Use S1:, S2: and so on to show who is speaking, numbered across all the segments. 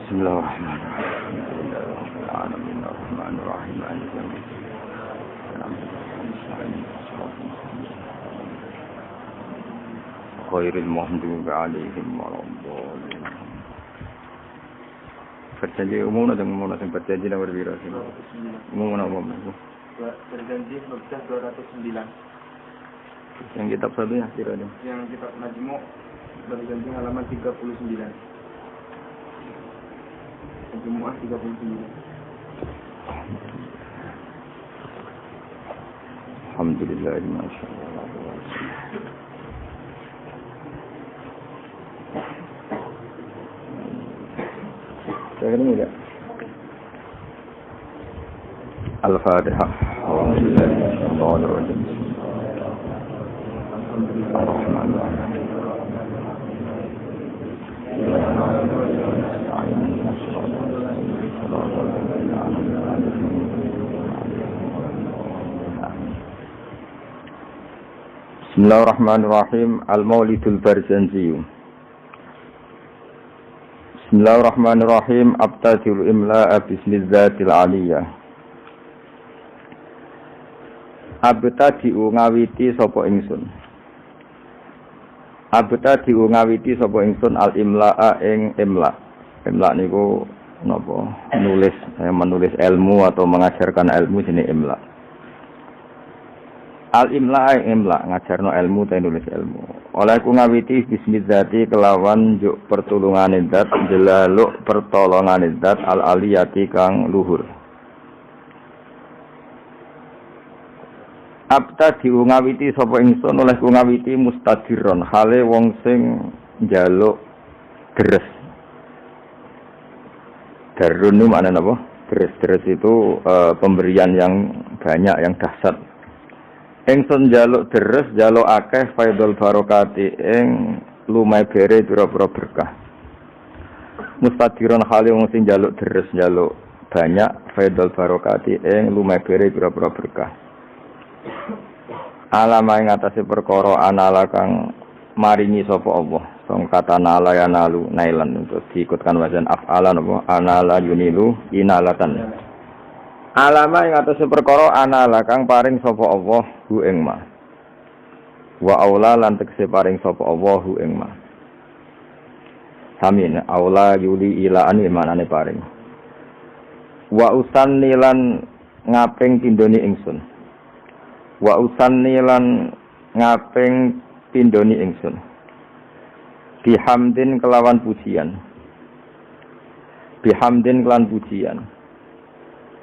S1: Bismillahirrahmanirrahim. Khairil maghdubi 'alaihim waladdallin. Perjanjian umum dan perjanjian nomor berapa? Umum nomor berapa?
S2: Perjanjian 209.
S1: Yang kitab satunya kira-kira.
S2: Yang kitab Majmu' perjanjian halaman 39. Majmu'ah 39.
S1: Alhamdulillah, masyaallah. Saya ketemu enggak? Al-Fatihah. Bismillahirrahmanirrahim. Bismillahirrahmanirrahim. Al-Maulidul Barzanji. Bismillahirrahmanirrahim. Abtadil imla'a bismizzatil aliyah. Abtadi'u ngawiti sapa ingsun. Abtadi'u ngawiti sapa ingsun al-imla'a ing imla. Imla niku napa? Nulis, menulis ilmu atau mengajarkan ilmu jenenge imla. Al-imla ing imla ngajarno ilmu ta nulis ilmu. Oleh ku ngawiti bismizzati kelawan juk pertulungane zat jelaluk pertolongane zat al-aliyati kang luhur. Abtadi ngawiti sapa ingsun oleh ku ngawiti mustadiron hale wong sing njaluk deres. Darun itu maknane apa? Deres itu pemberian yang banyak yang dahsyat. Ingsun njaluk deres, njaluk akeh faidul barokati ing lumai bere pira-pira berkah. Mustadiron hale wong sing njaluk deres, njaluk banyak faidul barokati ing lumai bere pira-pira berkah. Alama ing atase perkara anala kang maringi sapa Allah. Song kata nala ya nalu nailan untuk diikutkan wazan af'alan apa anala yunilu inalatan. Alama ing atase perkara anala kang paring sapa Allah hu ing ma. Wa aula lan tekse paring sapa Allah hu ing ma. Samin aula yuli ilaan manane paring. Wa usanni lan ngaping pindoni ingsun. Wa usanni lan ngaping pindoni ingsun. Bihamdin kelawan pujian. Bihamdin kelan pujian.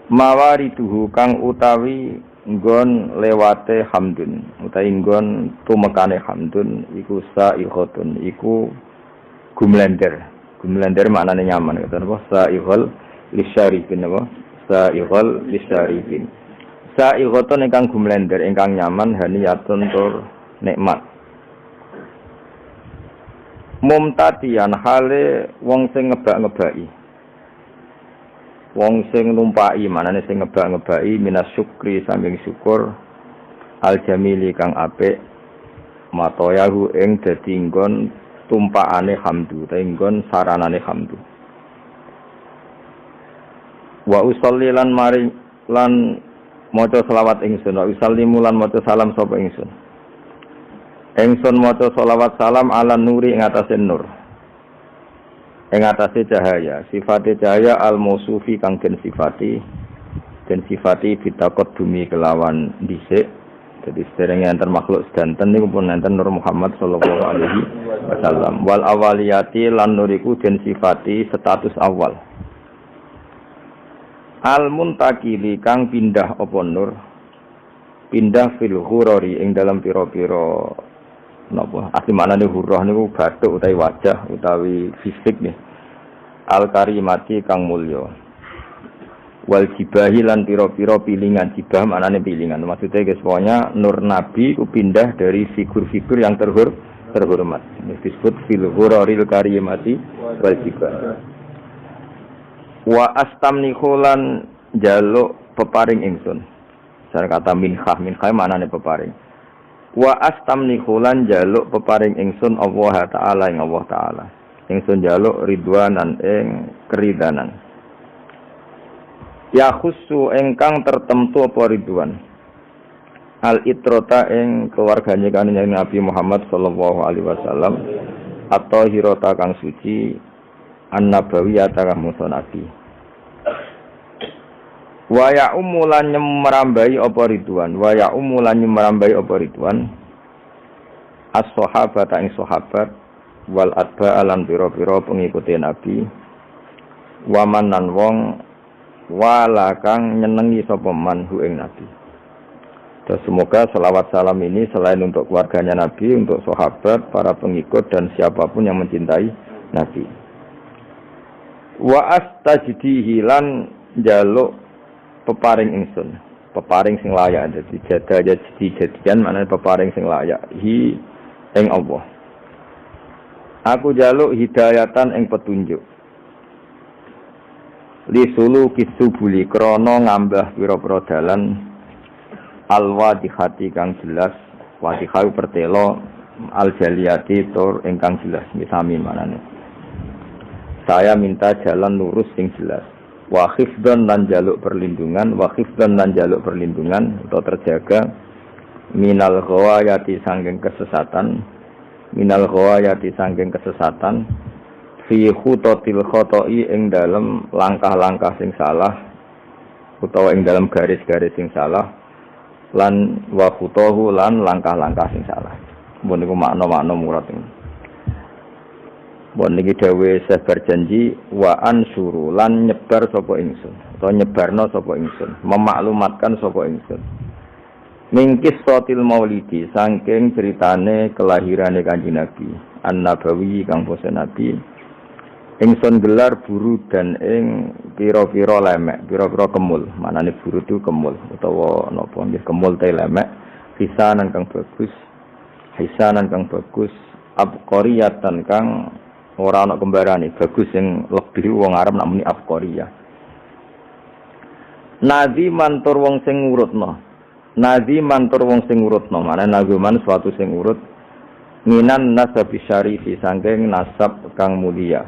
S1: Mawariduhu kang utawi nggon lewate hamdun utawi nggon tumekane hamdun iku sa'ihatun iku gumlender maknane nyaman kata apa sa'ihal lisyarifin apa sa'ihal lisyarifin sa'ihatun ingkang gumlender ingkang nyaman haniyatun tur nikmat mumtatian hale wong sing ngebak-ngebaki wong sing numpai manane sing ngebak-ngebaki minas syukri saking syukur al jamili kang apik matoyahu ing dadi nggon tumpakane hamdu ta nggon saranane hamdu wa usolli lan mari lan maca selawat ingsun wa usallimu lan maca salam sapa ingsun maca selawat salam ala nuri ing atase nur ing atase cahaya sifate cahaya al-mausufi kang den sifati bitakot bumi kelawan dhisik dadi sederenge enten makhluk sedanten niku pun enten Nur Muhammad sallallahu alaihi wasallam wal awaliyati lan nuriku den sifati status awal al-muntakili kang pindah apa nur pindah fil ghurari ing dalam pira-pira napa asli maknane hurrah niku bathuk utawi wajah utawi fisik nih al-karimati kang mulya wal jibahi lan pira-pira pilingan jibah maknane pilingan maksudnya guys pokoknya nur nabi ku pindah dari figur-figur yang terhormat disebut fil ghuraril karimati wal jibah wa astamnihu lan jaluk peparing ingsun cara kata minhah maknane peparing wa astamnihu lan jaluk peparing ingsun Allah taala ing Allah taala ingsun njaluk ridwanan ing keridanan. Ya khusu ingkang tertentu apa ridwan. Al itrota ing keluargane kanjeng Nabi Muhammad sallallahu alaihi wasallam atau hirota kang suci an-nabawiyah kang musa nabi. Wa ya umulan merambai apa ridwan, wa ya umulan merambai apa ridwan. As-sahabat ing sahabat wal atba alan pira-pira pengikuti Nabi. Waman nan wong wala kang nyenengi sapa man hu ing Nabi. Dan semoga selawat salam ini selain untuk keluarganya Nabi, untuk sahabat, para pengikut dan siapapun yang mencintai Nabi. Wa astajdihi lan njaluk peparing ingsun, peparing sing layak. Dadi jadian maknane peparing sing layak hi ing Allah. Aku njaluk hidayatan ing petunjuk. Li sulu kisubuli krana ngambah pira-pira dalan al-wadihati kang jelas, wadihau pertelo al-jaliyati tur ingkang jelas misami manane. Saya minta jalan lurus sing jelas. Wa khifdan lan jaluk perlindungan, wa khifdan lan jaluk perlindungan atau terjaga minal ghawayati sangking kesesatan, minal ghawayati sangking kesesatan fi khutatil khata'i ing dalem langkah-langkah sing salah utawa ing dalem garis-garis sing salah lan wa khutahu lan langkah-langkah sing salah. Mun niku makna-makna murad ini. Mun niki dawuh sabar janji wa ansuru lan nyebar sapa ingsun utawa nyebarno sapa ingsun, memaklumatkan sapa ingsun. Mingkis sotil maulidi saking ceritane kelahirane Kanjeng Nabi, an-nabawi kang basa Nabi. Ingsun gelar buru dan ing pira-pira lemek, pira-pira kemul. Manane buru itu kemul utawa napa nggih kemul te lemek, hisanan kang bagus. Hisanan kang bagus, abqariyatan kang ora ana kembarane, bagus sing lebih wong Arab nak muni abqariyah. Nazi mantur wong sing ngurutno. Nazi mantur wong sing ngurutno, manane nazuman suatu sing urut minan nasabi syarifi saking nasab kang mulia.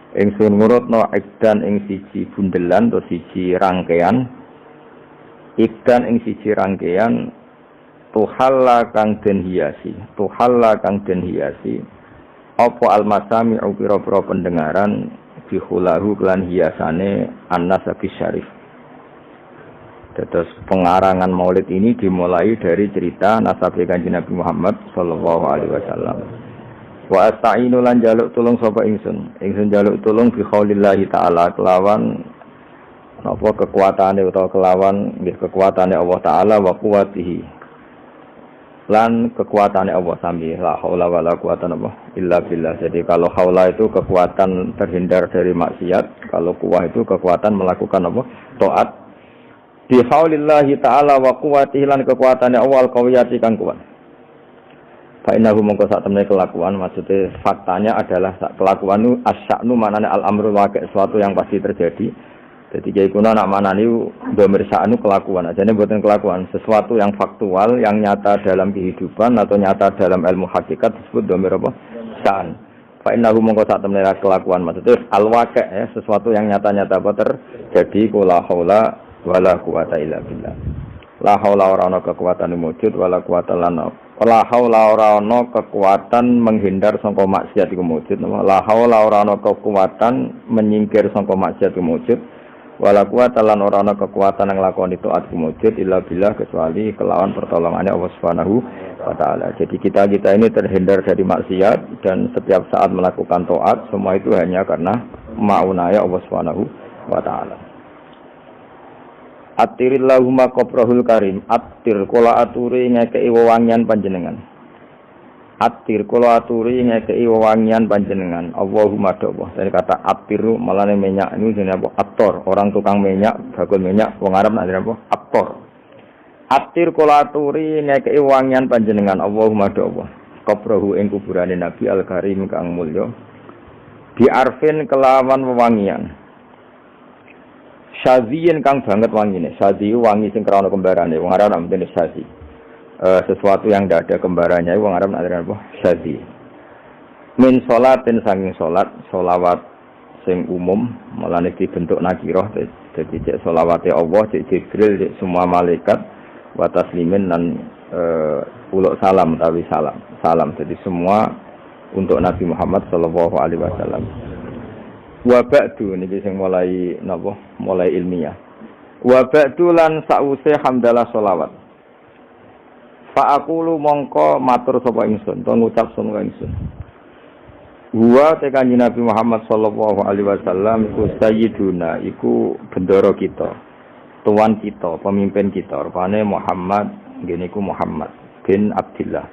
S1: Ingsun ngurutno ikdan ing siji bundelan atau siji rangkaian, ikdan ing siji rangkaian tuhalla kang den hiasi, tuhalla kang den hiasi apa almasami pira-pira pendengaran bihulahu lan hiasane an-nasabi syarif. Terus pengarangan maulid ini dimulai dari cerita nasab Kanjeng Nabi Muhammad sallallahu alaihi wasallam. Wa asta'inu lan jaluk tulung sapa ingsun. Ingsun jaluk tulung bi khaulillahi ta'ala kelawan napa kekuatane utawa kelawan nggih kekuatane Allah taala wa quwwatihi. Lan kekuatane Allah sami la haula wala quwata illa billah. Jadi kalau haula itu kekuatan terhindar dari maksiat, kalau quwwah itu kekuatan melakukan apa? Taat. Bi khaulillahi ta'ala wa quwwatihi lan kekuatane Allah al-qawiyati kang kuat. Fainahu mongko sak temene kelakuan, maksudnya faktanya adalah kelakuan itu asya'nu manane al-amru waqi' sesuatu yang pasti terjadi. Jadi kiai kuno nak manani dhamir sya'nu kelakuan, ajane mboten kelakuan, sesuatu yang faktual yang nyata dalam kehidupan atau nyata dalam ilmu hakikat disebut dhamir apa? Sya'an. Fainahu mongko sak temene kelakuan, maksudnya al-waqi' ya, sesuatu yang nyata-nyata apa terjadi la haula wala quwata illa billah. La haula ora ana kekuatan wujud wala quwata lan la haula ora ana kekuatan menghindar sangka maksiat iku wujud. La haula ora ana kekuatan menyingkir sangka maksiat iku wujud. Wala quwata lan ora ana kekuatan yang lakoni taat iku wujud illa billah kecuali kelawan pertolongannya Allah Subhanahu wa taala. Jadi kita ini terhindar dari maksiat dan setiap saat melakukan taat semua itu hanya karena maunaya Allah Subhanahu wa taala. Attirillahumma qabrahul karim, attir kula aturi ngekei wewangian panjenengan. Attir kula aturi ngekei wewangian panjenengan. Allahumma doa. Dari kata attiru malane minyak ini jenenge apa? Attor, orang tukang minyak, bakul minyak wong Arab nak jenenge apa? Attor. Attir kula aturi ngekei wewangian panjenengan. Allahumma doa. Qabrahu ing kuburane Nabi al-Karim kang mulya. Bi arfin kelawan wewangian. Syaziin kang banget wangine. Syazi wangi sing krana kembarane. Wong Arab namine syazi. Sesuatu yang tidak ada kembarannya wong Arab namine apa? Syazi. min sholatin sanging salat sholawat sing umum malane dibentuk nakirah dadi cek sholawate Allah cek Jibril cek semua malaikat wa taslimin lan uluk salam tawi salam jadi semua untuk Nabi Muhammad sallallahu alaihi wasallam. Wa ba'du niki sing mulai napa mulai ilmiah. Wa ba'du lan sause hamdalah sholawat. Fa aqulu mongko matur sapa ingsun to ngucap sapa ingsun. Wa te kanjeng Nabi Muhammad sallallahu alaihi wasallam iku sayyiduna iku bendoro kita. Tuan kita, pemimpin kita, rupane Muhammad, ngene iku Muhammad bin Abdullah.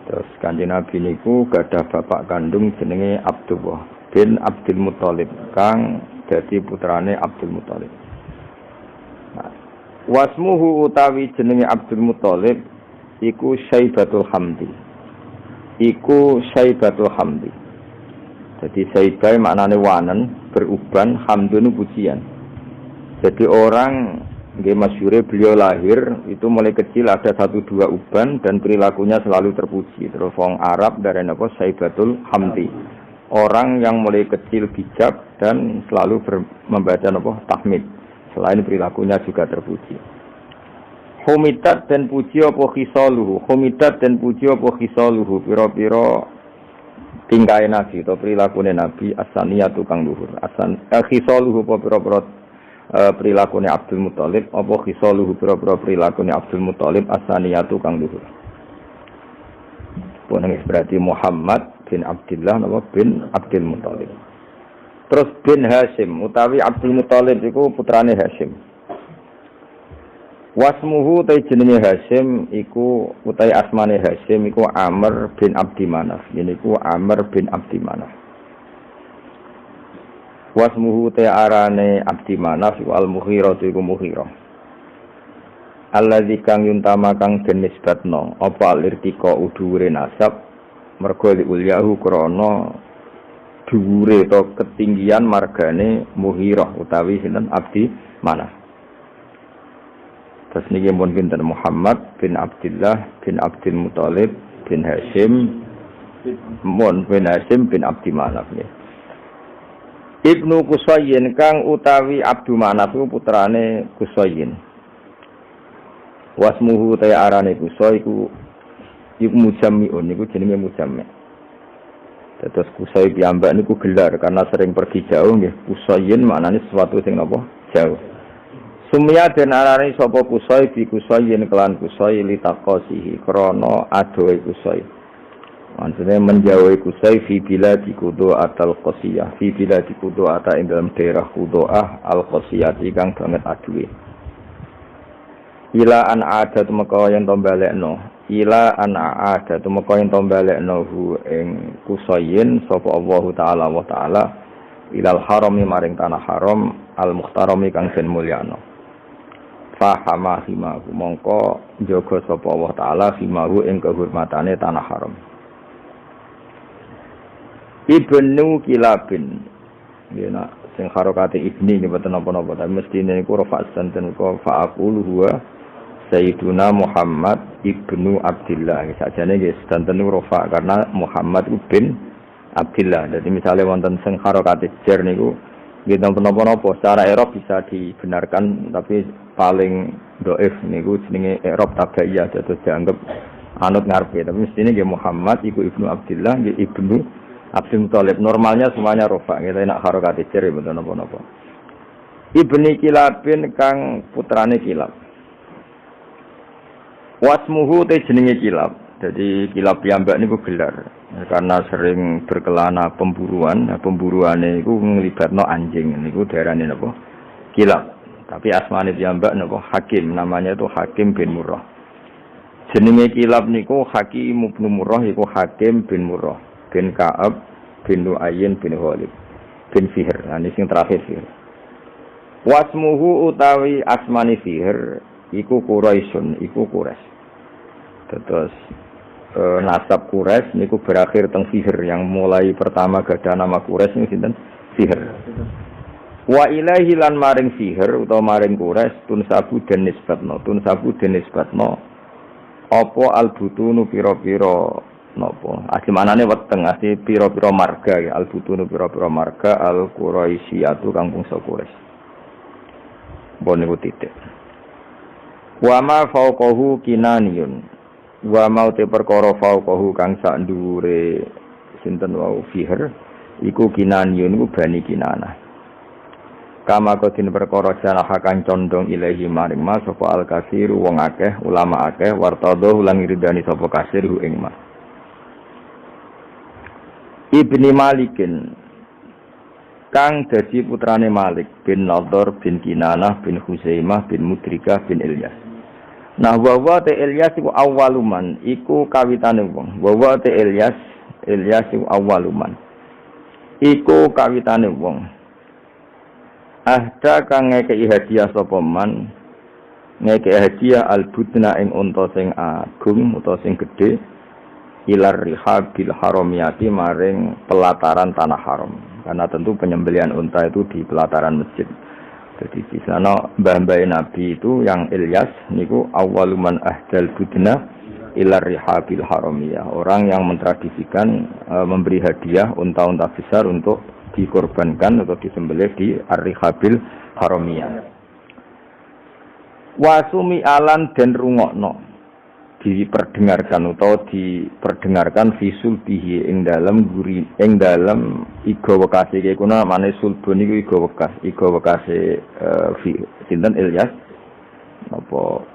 S1: Terus kanjeng Nabi niku gadah bapak kandung jenenge Abdullah bin Abdul Muthalib kang dadi putrane Abdul Muthalib. Nah, wasmuhu utawi jenenge Abdul Muthalib iku Syaibatul Hamdi. Iku Syaibatul Hamdi. Jadi Syaibah maknane wanen, beruban, hamdun pujian. Jadi orang nggih masyhure beliau lahir itu mulai kecil ada 1-2 uban dan perilakunya selalu terpuji. Terus wong Arab dari napa Syaibatul Hamdi. Orang yang mulai kecil bijak dan selalu membaca napa tahmid. Selain perilakunya juga terpuji. Humidat dan puji apa khisaluhu. Humidat dan puji apa khisaluhu. Pira-pira tingkai Nabi atau perilakune Nabi asaniyatu kang luhur. Khisaluhu apa pira-pira perilakune Abdul Muthalib apa khisaluhu pira-pira perilakune Abdul Muthalib asaniyatu kang luhur. Puneng berarti Muhammad bin Abdullah napa bin Abdul Muthalib. Terus bin Hashim utawi Abdul Muthalib iku putrane Hashim. Wasmuhu ta jenenge Hashim iku utai asmane Hashim iku Amr bin Abdi Manaf. Niku Amr bin Abdi Manaf. Wasmuhu ta arane Abdi Manaf iku Al-Mughirah iku Mughirah. Alladzi kang yuntama kang den nisbatno apa lirtika udhure nasab mergo liulyahu krana dhuwure to ketinggian margane Mughirah utawi sinten Abdi Manaf. Terus niki pun pinten Muhammad bin Abdullah bin Abdul Muthalib bin Hashim bin Hashim bin Abdi Manaf ya. Ibnu Qusayyin kang utawi Abdu Manaf putrane Qusayyin. Wasmuhu ta arane Qusay iku Mujammi'un niku jenenge Mujammi'. Terus Qusay piyambak niku gelar karena sering pergi jauh nggih. Qusayyin maknane sesuatu sing napa jauh. Sumya den arani sapa Qusay bi Qusayyin kelan Qusay litaqasihi krana adohe Qusay. Maksudnya menjauhi Qusay fi biladi Qudaa al-Qasiyah, fi biladi Qudaa ing dalam daerah Qudaa al-Qasiyah kang banget aduhe. Ila an adat meka yen to balekno, ila an adat meka yen to balekno hu ing Qusayyin sapa Allah taala wa taala ilal harami maring tanah haram al-muhtarami kang den mulyana. Fahama himahu mongko jaga sapa Allah taala himahu ing kehormatane tanah haram. Ibnu Kilabin ya sing harokate ibni niki boten napa-napa tapi mestine niku rafa santen ko fa'aqulu huwa Sayyiduna Muhammad ibnu Abdullah. Sakjane nggih santen niku rafa karena Muhammad bin Abdullah. Jadi misalnya wonten sing harokate jar niku nggih napa-napa secara i'rab bisa dibenarkan tapi paling dhaif niku jenenge i'rab tabaiyah dados dianggap anut ngarepe tapi mestine nggih Muhammad iku ibnu Abdullah nggih ibnu Abdul Muthalib. Normalnya semuanya rofa kita nak harokat cer betul napa-napa. Ibni Kilabin kang putrane Kilab. Wasmuhu te jenenge Kilab. Jadi Kilab piyambak niku gelar karena sering berkelana pemburuan. Nah, pemburuane iku nglibatno anjing niku diarani napa? Kilab. Tapi asmane piyambak napa? Hakim. Namanya itu Hakim bin Murrah. Jenenge Kilab niku Hakim bin Murrah iku Hakim bin Murrah bin Ka'ab bin Nu'ayyin bin Ghalib bin Fihr. Nah ini sing terakhir Fihr. Wasmuhu utawi asmani Fihr iku Quraisyun, iku Quraisy. Terus nasab Quraisy niku berakhir teng Fihr yang mulai pertama gadah nama Quraisy niku sinten? Fihr. Wa ilaihi lan maring Fihr utawa maring Quraisy tunsabu den nisbatno, apa albutunu pira-pira nopo asli manane weteng asli pira-pira marga ya al-butunu pira-pira marga al-quraisyatu kang bangsa Quraisy bon niku titik wa ma fauqahu kinaniyun wa mau te perkara fauqahu kang sak dhuwure sinten wau fiher iku kinaniyun iku bani kinanah kama kodin perkara salah kang condong ilahi maring ma sapa al-katsir wong akeh ulama akeh wartadho lan ridani sapa kasir ing ma Ibni Malikin kang dadi putrane Malik bin Nadhr bin Kinanah bin Huzaimah bin Mudrikah bin Ilyas. Nah wa te Ilyas iku awaluman iku kawitane wong. Wa te Ilyas iku awaluman. Iku kawitane wong. Ahda kang ngekeki hadiah sapa man ngekeki hadiah al-budna ing unta sing agung utawa sing gedhe ilar rihabil haramiyati maring pelataran tanah haram karena tentu penyembelihan unta itu di pelataran masjid. Jadi di sana mbah-mbah Nabi itu yang Ilyas niku awaluman ahdal budna ilar rihabil haramiyah, orang yang mentradisikan memberi hadiah unta-unta besar untuk dikorbankan atau disembelih di ar-rihabil haramiyah. Wasumi alan den rungokno diperdengarkan atau diperdengarkan visul bihi ing dalam iga wekase iki kuna mane sulbun iku iga wekase sinten Ilyas apa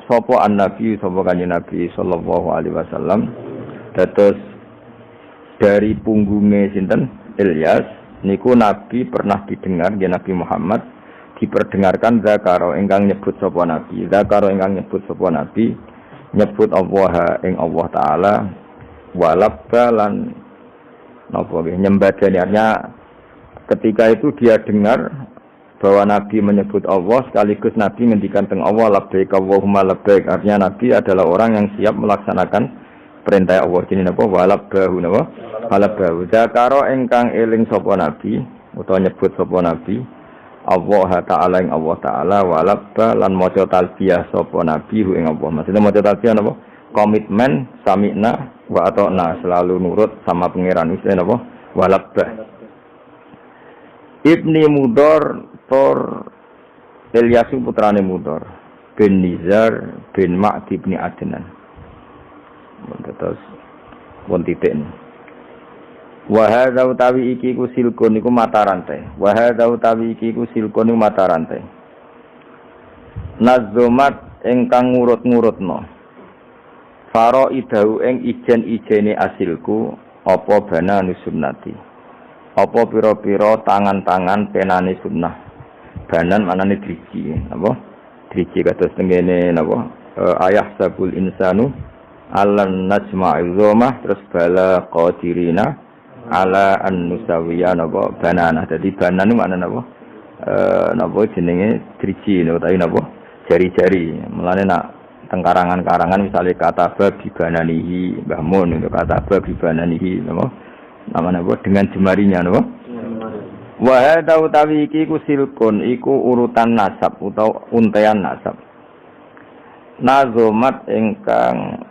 S1: sapa an-nabi sapa kanjeng Nabi sallallahu alaihi wasallam dados dari punggunge sinten Ilyas niku Nabi pernah didengar ya Nabi Muhammad diperdengarkan zakaro ingkang nyebut sapa nabi nyebut Allah ing Allah taala walabba lan napa nyembadani artinya ketika itu dia dengar bahwa nabi menyebut Allah sekaligus nabi ngendikan teng Allah labbaik Allahumma labbaik artinya nabi adalah orang yang siap melaksanakan perintah Allah jenenge napa walabbahu zakaro ingkang eling sapa nabi utawa nyebut sapa nabi Allah Ta'ala ing Allah Ta'ala walabba lan maca talbiyah sapa nabi ing Allah. Maksudnya maca talbiyah napa? Komitmen sami'na wa ata'na selalu nurut sama pangeran wis napa? Walabba. Ibni Mudhar Tor Ilyas putrane Mudhar bin Nizar bin Ma'di bin Adnan. Terus won titik. Wa hadza utawi iki ku silkun iku mata rantai. Wa hadza utawi iki ku silkun iku mata rantai. Nazomat ingkang ngurut-ngurutno. Faro idau ing ijen-ijene asilku apa bana sunnati. Apa pira-pira tangan-tangan penane sunnah. Banan manane driji, napa? Driji kados tengene napa? Ayah sabul insanu alan najma'il zomah terus bala qadirina ala an-nusawiya napa banana. Dadi banan niku maknane napa? Napa jenenge driji utawi napa? Jari-jari. Mulane nak teng karangan-karangan misale kata babi bananihi Mbah Mun itu kata babi bananihi napa? Namanya napa? Dengan jemarinya napa? Wa hadza utawi iki ku silkun iku urutan nasab utawa untean nasab. Nazomat ingkang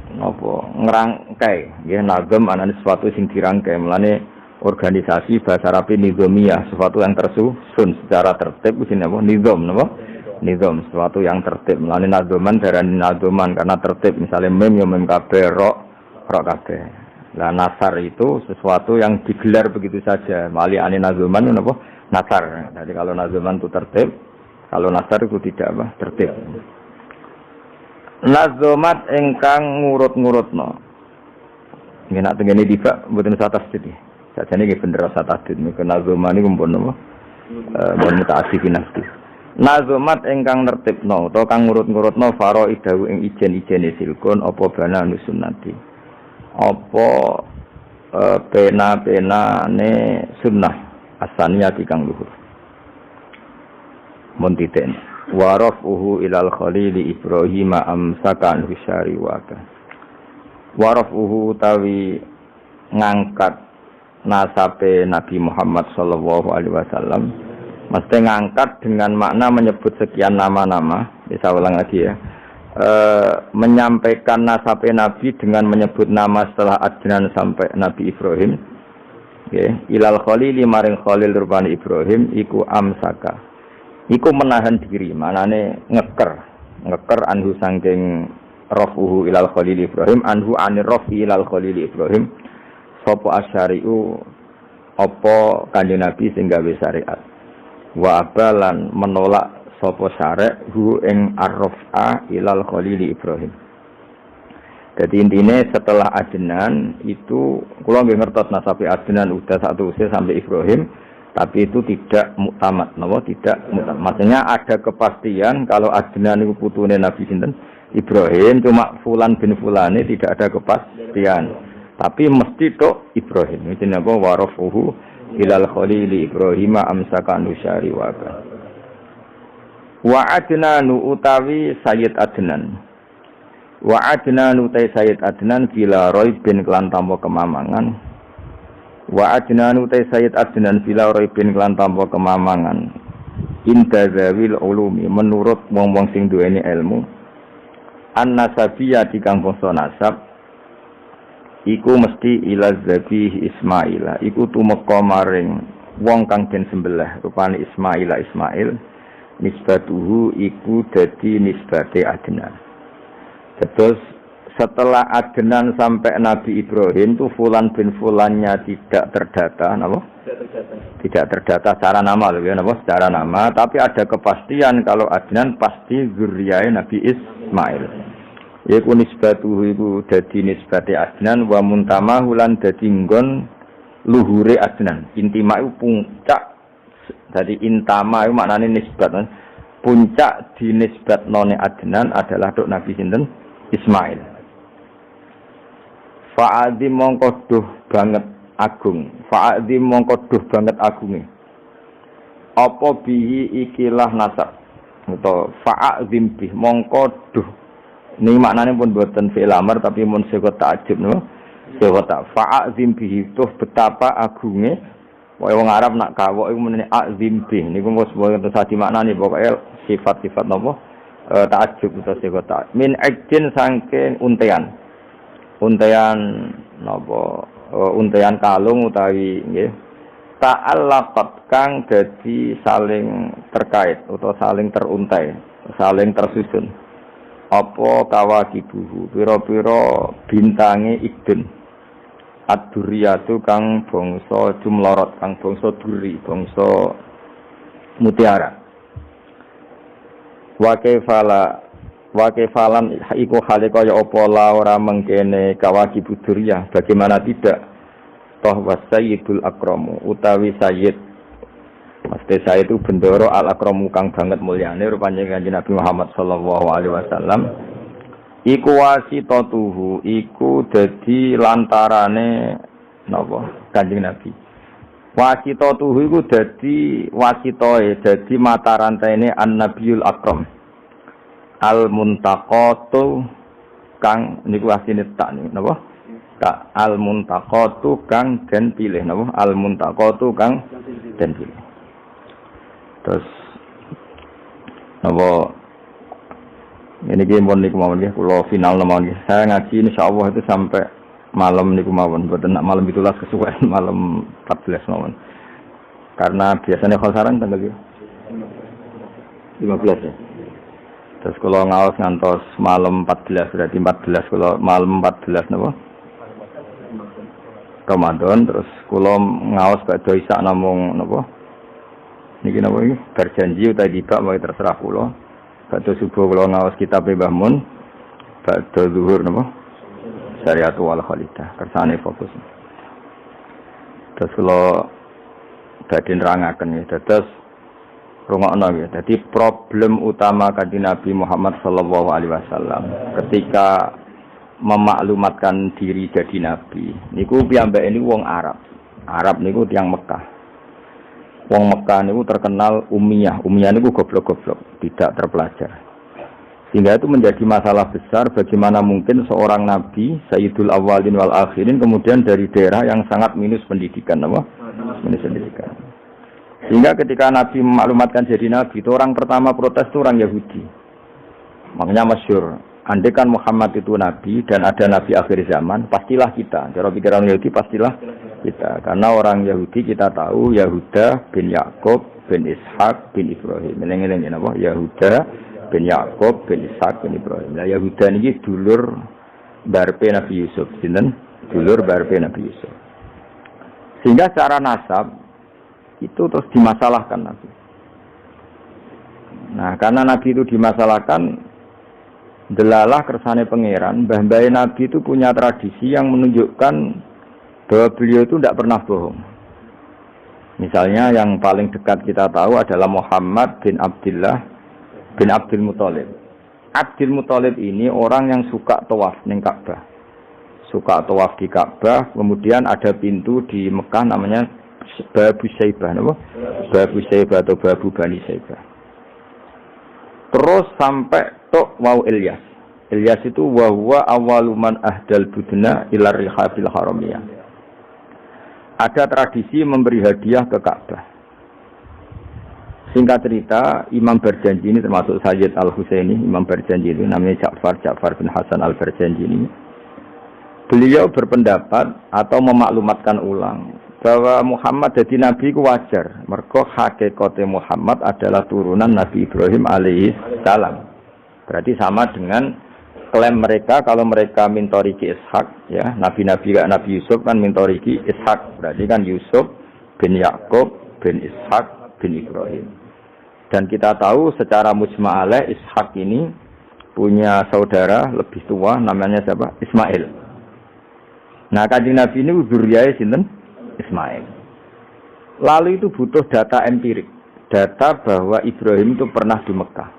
S1: napa ngrangkai nggih nazam anane sesuatu sing dirangkai melane organisasi bahasa Arab nizamiyah sesuatu yang tersusun secara tertib jenenge apa nizam sesuatu yang tertib melane nazaman darani nazaman karena tertib misalnya mem ya mem kabeh ro kabeh lah nasar itu sesuatu yang digelar begitu saja mali ane nazaman napa nasar jadi kalau nazaman itu tertib kalau nasar itu tidak apa tertib. Nazomat engkang ngurut-ngurutno. Nggih nak tengene dibak mboten satas iki. Sajane nggih bener satas iki. Nek nazoman niku mpun napa? Mun mutaasifin nafsi. Nazomat engkang nertibno utawa kang ngurut-ngurutno faraidahu ing ijen-ijene silkun apa bana sunnati. Apa pena-penane sunnah asaniyati kang luhur. Mun titen. Warafuhu ilal khalili Ibrahim amsakan husyari waka. Warafuhu tawi ngangkat nasabe Nabi Muhammad sallallahu alaihi wasallam. Mesti ngangkat dengan makna menyebut sekian nama-nama. Bisa ulang lagi ya. menyampaikan nasab Nabi dengan menyebut nama setelah Adnan sampai Nabi Ibrahim. Okay. Ilal Khalili maring Khalil rupane Ibrahim iku amsaka. Iku menahan diri, manane ngeker anhu sangking rafuhu ilal Khalil Ibrahim anhu anir rafi ilal Khalil Ibrahim. Sapa asyari'u apa Kanjeng Nabi sing gawe syariat. Wa abalan menolak sapa syarek hu ing arrafa ilal Khalil Ibrahim. Jadi intinya setelah Adnan itu kula nggih ngertos nasabe Adnan udah satu usia sampai Ibrahim, tapi itu tidak muktamad, napa tidak muktamad. Maksudnya ada kepastian kalau Adnan itu putune Nabi sinten Ibrahim, cuma fulan bin fulane tidak ada kepastian. Tapi mesti tok Ibrahim. Iki napa warafuhu ilal Khalil Ibrahim amsaka nusyari wa Adnanu utawi Sayyid Adnan. Wa Adnan utai Sayyid Adnan bila roibin kelan tanpa kemamangan. Wa Adnan utai Sayyid Adnan bila roibin kelan tanpa kemamangan. Inda zawil ulumi menurut wong-wong sing duweni ilmu. An-nasabiyah dikang bangsa nasab iku mesti ila zabih Ismail. Iku tumeka maring wong kang den sembelih rupane Ismail. Nisbatuhu iku dadi nisbate Adnan. Terus setelah Adnan sampai Nabi Ibrahim itu Fulan bin Fulannya tidak terdata, napa? Tidak terdata secara nama loh ya, napa? Secara nama, tapi ada kepastian kalau Adnan pasti zuriyae Nabi Ismail. Iku nisbatuhu iku dadi nisbate Adnan wa muntamahu lan dadi nggon luhure Adnan. Intima iku puncak. Jadi intama iku maknane nisbat. Puncak dinisbatnone Adnan adalah dok Nabi sinten? Ismail. Fa'adzim mongko duh banget agung. Fa'adzim mongko duh banget agunge. Apa bihi ikilah nasab. Atau fa'adzim bih mongko duh. Ini maknanya pun buatan fi'il amar tapi mun sego ta'jib no. Sego ta fa'adzim bihi tuh betapa agunge. Wae wong Arab nak kawok iku menene azim bih. Niku mos boten sadi maknane pokoke sifat-sifat napa? Ta'ajub atau sekota min ajin sangking untean napa untean kalung utawi nggih ta'allaqat kang dadi saling terkait atau saling teruntai saling tersusun apa kawakibuhu pira-pira bintange idun ad-duriyatu kang bangsa jumlorot kang bangsa duri bangsa mutiara wa kaifalan iku hale kaya apa la ora mengkene kawaki buduriyah bagaimana tidak toh wasayyidul akramu utawi sayyid mesti sayyid itu bendoro al akramu kang banget mulyane rupane Kanjeng Nabi Muhammad sallallahu alaihi wasallam iku wasitatuhu iku dadi lantarane napa Kanjeng Nabi wasitatuhu iku dadi wasitoe dadi mata rantaine an-nabiyul akram al-muntaqatu kang niku asine tak niku napa tak al-muntaqatu kang den pilih napa al-muntaqatu kang den pilih terus napa ini ki mon niku mawon nggih kula final mawon nggih saya ngaji insyaallah itu sampai malam niku mawon mboten nak malam 17 kesuwen malam 14 mawon karena biasanya khasaran tanggal 15 ya terus kalau ngaos ngantos malam 14 berarti 14 kalau malam 14 napa Ramadan terus kula ngaos badhe isak namung napa niki napa iki berjanji utawi dibak mau terserah kula badhe subuh kula ngaos kitab Mbah Mun badhe zuhur napa Syariatu wal Khalidah kersane fokus. Terus kula badhe nerangaken ya dados rungokno ya. Dadi problem utama Kanjeng Nabi Muhammad sallallahu alaihi wasallam ketika memaklumatkan diri jadi nabi. Niku piyambake niku wong Arab. Arab niku tiyang Mekah. Wong Mekah niku terkenal ummiyah. Ummiyah niku goblok-goblok, tidak terpelajar. Sehingga itu menjadi masalah besar bagaimana mungkin seorang nabi Sayyidul Awwalin wal Akhirin kemudian dari daerah yang sangat minus pendidikan apa? Minus pendidikan. Sehingga ketika Nabi memaklumatkan jadi nabi itu orang pertama protes itu orang Yahudi. Makanya masyhur, andai kan Muhammad itu nabi dan ada nabi akhir zaman, pastilah kita. Cara pikiran Yahudi pastilah kita. Karena orang Yahudi kita tahu Yahuda bin Yakub bin Ishak bin Ibrahim. Meneng-meneng napa? Yahuda bin Yakub bin Ishak bin Ibrahim. Lah Yahuda niki dulur barpe Nabi Yusuf, sinten? Dulur barpe Nabi Yusuf. Sehingga secara nasab itu terus dimasalahkan Nabi. Nah, karena Nabi itu dimasalahkan, delalah kersane pangeran, mbah-mbah Nabi itu punya tradisi yang menunjukkan bahwa beliau itu tidak pernah bohong. Misalnya yang paling dekat kita tahu adalah Muhammad bin Abdullah bin Abdul Muthalib. Abdul Muthalib ini orang yang suka tawaf ning Ka'bah. Suka tawaf di Ka'bah, kemudian ada pintu di Mekah namanya Babu Saibah, napa? Babu Saibah atau Babu Bani Saibah. Terus sampai tok wau Ilyas. Ilyas itu wa huwa awwaluman ahdal budna ila rihabil haramiyah. Ada tradisi memberi hadiah ke Ka'bah. Singkat cerita, Imam Berjanji ini termasuk Sayyid Al-Husaini, Imam Berjanji itu namanya Ja'far bin Hasan Al-Berjanji ini. Beliau berpendapat atau memaklumatkan ulang bahwa Muhammad jadi nabi ku wajar. Mergo hakikate Muhammad adalah turunan Nabi Ibrahim alaihi salam. Berarti sama dengan klaim mereka kalau mereka mintoriki Ishak, ya, nabi-nabi kayak Nabi Yusuf kan mintoriki Ishak. Berarti kan Yusuf bin Yakub bin Ishak bin Ibrahim. Dan kita tahu secara mujma' alaih Ishak ini punya saudara lebih tua namanya siapa? Ismail. Nah, Kanjeng Nabi ini dzurriyahe sinten? Ismail. Lalu itu butuh data empirik, data bahwa Ibrahim itu pernah di Mekah.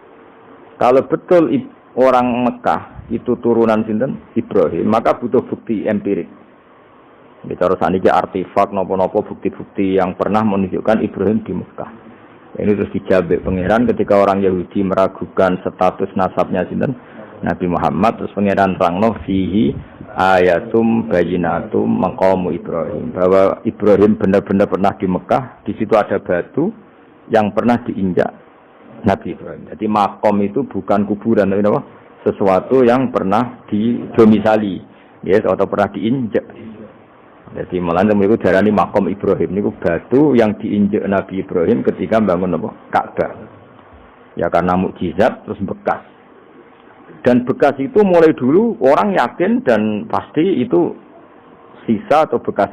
S1: Kalau betul orang Mekah itu turunan sinten? Ibrahim, maka butuh bukti empirik. Bicara saniki artefak nopo-nopo bukti-bukti yang pernah menunjukkan Ibrahim di Mekah. Ini terus dijawab pangeran ketika orang Yahudi meragukan status nasabnya sinten? Nabi Muhammad, terus pangeran rangno fihi ayatum bayinatum maqamu Ibrahim, bahwa Ibrahim benar-benar pernah di Mekah. Di situ ada batu yang pernah diinjak Nabi Ibrahim. Jadi makom itu bukan kuburan, tapi apa? Sesuatu yang pernah didomisali, yes, atau pernah diinjak. Jadi malah itu darani makom Ibrahim. Ini batu yang diinjak Nabi Ibrahim ketika bangun apa? Ka'bah. Ya karena mukjizat terus bekas. Dan bekas itu mulai dulu orang yakin dan pasti itu sisa atau bekas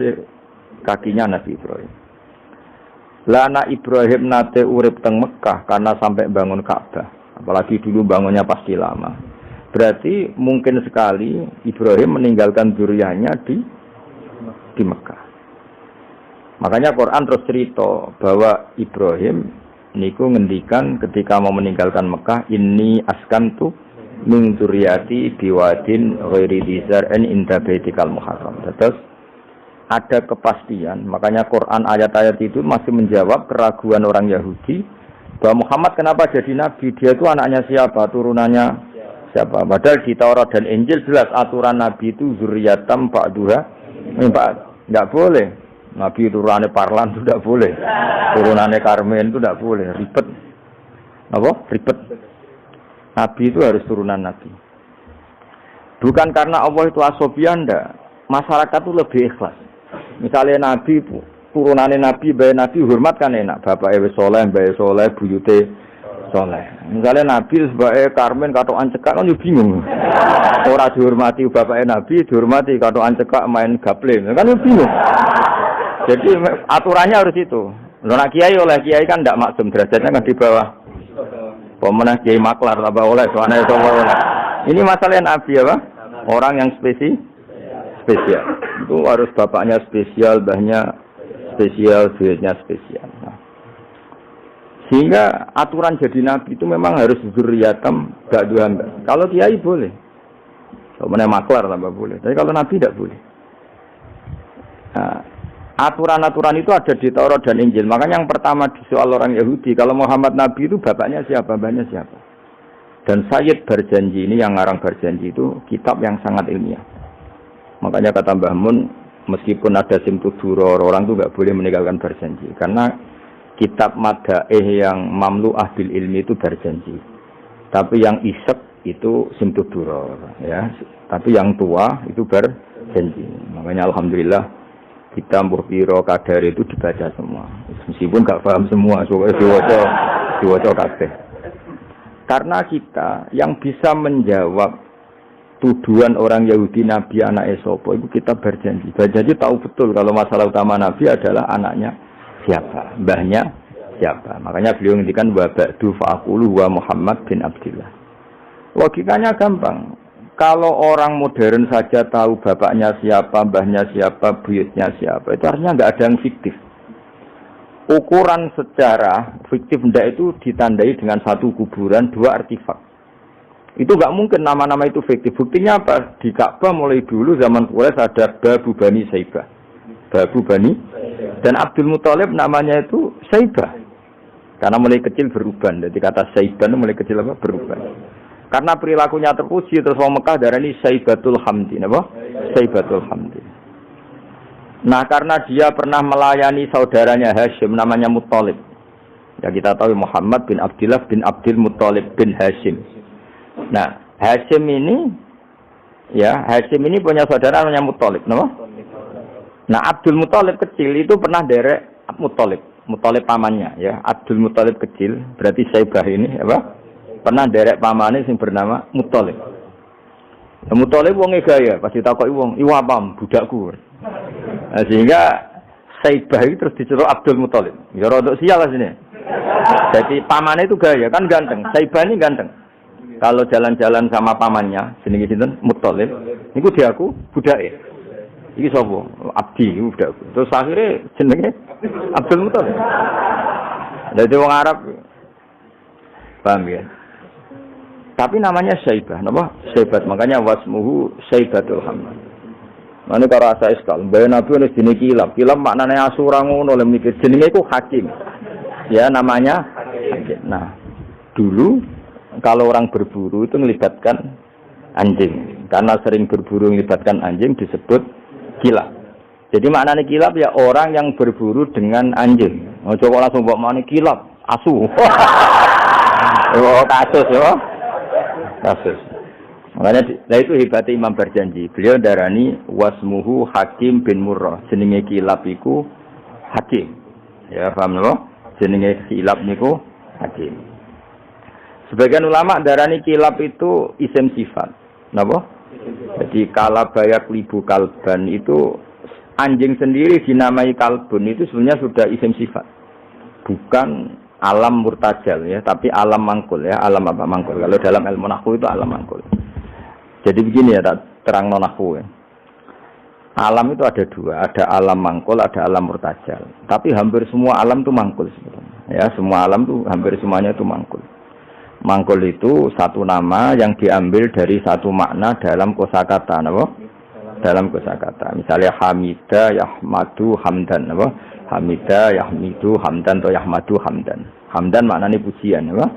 S1: kakinya Nabi Ibrahim. Lana Ibrahim nate urip teng Mekah karena sampai bangun Ka'bah. Apalagi dulu bangunnya pasti lama. Berarti mungkin sekali Ibrahim meninggalkan zuriyahnya di Mekah. Makanya Quran terus cerita bahwa Ibrahim niku ngendikan ketika mau meninggalkan Mekah, inni askantu min dzurriyyati biwadin ghairi dzar'in inda baitikal muharram. Terus ada kepastian, makanya Quran ayat-ayat itu masih menjawab keraguan orang Yahudi bahwa Muhammad kenapa jadi nabi, dia itu anaknya siapa, turunannya siapa. Padahal di Taurat dan Injil jelas aturan nabi itu zurriyatam ba'duha min ba'd. Enggak boleh nabi turunannya Parlan itu tidak boleh, turunannya Karmen itu tidak boleh, ribet. Apa? Ribet. Nabi itu harus turunan Nabi. Bukan karena Allah itu asobian, enggak. Masyarakat itu lebih ikhlas. Misalnya Nabi, turunannya Nabi, bayi Nabi hormat kan enak. Bapak Ewe Soleh, bayi Soleh, buyute Soleh. Misalnya Nabi sebagai Karmen, katokan cekak, kan juga bingung. Orang dihormati bapak Nabi, dihormati katokan cekak main gaple. Kan juga bingung. Jadi aturannya harus itu. Nak kiai oleh kiai kan tidak maksum, derajatnya kan di bawah. Pemenang kiai maklar tambah oleh soalnya itu oleh. Ini masalah Nabi apa? Orang yang spesial. Itu harus bapaknya spesial, mbahnya spesial, duitnya spesial. Nah. Sehingga aturan jadi nabi itu memang harus zurriyatam ba'duha. Kalau kiai boleh. Pemenang maklar tambah boleh. Tapi kalau nabi tidak boleh. Nah, aturan-aturan itu ada di Taurat dan Injil. Makanya yang pertama di soal orang Yahudi, kalau Muhammad Nabi itu bapaknya siapa, mbahnya siapa. Dan Sayyid Berjanji ini, yang ngarang Berjanji itu kitab yang sangat ilmiah. Makanya kata Mbah Mun, meskipun ada simtuduror, orang itu nggak boleh meninggalkan Berjanji. Karena kitab madaih yang mamlu'ah bil ilmi itu Berjanji. Tapi yang isek itu simtuduror ya, tapi yang tua itu berjanji. Makanya alhamdulillah kita mbuh piro kadar itu dibaca semua, meskipun gak paham semua, soalnya diwaca kabeh. Karena kita yang bisa menjawab tuduhan orang Yahudi Nabi anak Esopo itu kita berjanji. Berjanji tahu betul kalau masalah utama Nabi adalah anaknya siapa, mbahnya siapa. Makanya beliau ngendikan wa ba'du fa'aqulu wa Muhammad bin Abdillah. Logikanya gampang. Kalau orang modern saja tahu bapaknya siapa, mbahnya siapa, buyutnya siapa, itu artinya nggak ada yang fiktif. Ukuran secara fiktif ndak itu ditandai dengan satu kuburan, dua artefak. Itu nggak mungkin nama-nama itu fiktif. Buktinya apa? Di Ka'bah mulai dulu zaman Quraisy ada Babu Bani Saibah. Babu Bani dan Abdul Muthalib namanya itu Saibah. Karena mulai kecil beruban. Jadi kata Saibah itu mulai kecil apa? Beruban. Karena perilakunya terpuji terus orang Mekah darani Saibatul Hamdi, apa? Saibatul Hamdi. Nah, karena dia pernah melayani saudaranya Hashim namanya Muthalib. Ya kita tahu Muhammad bin Abdillah bin Abdul Muthalib bin Hashim. Nah, Hashim ini punya saudara namanya Muthalib, apa? Nah, Abdul Muthalib kecil itu pernah derek Muthalib pamannya ya. Abdul Muthalib kecil berarti Saibah ini apa? Pernah derek pamane sing bernama Muthalib. Muthalib wonge gaya, pasti takoki wong, "Iwa pam budakku." Nah, sehingga Saibah itu terus diceluk Abdul Muthalib. Ya rodok sial lah sini. Jadi pamannya itu gaya, kan ganteng. Saibah ini ganteng. Kalau jalan-jalan sama pamannya, jenenge sinten? Muthalib. Niku diaku budake. Iki sapa? Abdi iku budakku. Terus akhirnya jenenge Abdul Muthalib. Dadi wong Arab paham ya? Tapi namanya Saibah, napa? Saibat, makanya wasmuhu Saibatul Hamd. Mane karo asa iskal, bae Nabi wis dene kilap. Kilap maknane asura ngono lho mikir jenenge iku hakim. Ya namanya hakim. Nah, dulu kalau orang berburu itu melibatkan anjing. Karena sering berburu melibatkan anjing disebut kilap. Jadi maknane kilap ya orang yang berburu dengan anjing. Ojo kok langsung mbok maknane kilap, asu. Oh, kasus ya. Kasus. Makanya itu hebatnya Imam berjanji. Beliau darani wasmuhu Hakim bin Murrah. Jenenge kilap iku Hakim. Ya, paham lho? Jenenge kilap niku Hakim. Sebagian ulama darani kilap itu isim sifat. Napa? Jadi kalabaya klibu kalban itu anjing sendiri dinamai kalbun itu sebenarnya sudah isim sifat. Bukan alam murtajal ya, tapi alam mangkul ya. Alam apa mangkul? Kalau dalam ilmu nahwu itu alam mangkul. Jadi begini ya, terang nahwu ya. Alam itu ada dua, ada alam mangkul, ada alam murtajal. Tapi hampir semua alam itu mangkul sebetulnya. Ya, semua alam itu hampir semuanya itu mangkul. Mangkul itu satu nama yang diambil dari satu makna dalam kosakata, apa? Dalam kosakata. Misalnya Hamida, Yahmadu, Hamdan, apa? Hamida, Yahmidu, Hamdan atau Yahmadu, Hamdan. Hamdan maknanya pujian, apa?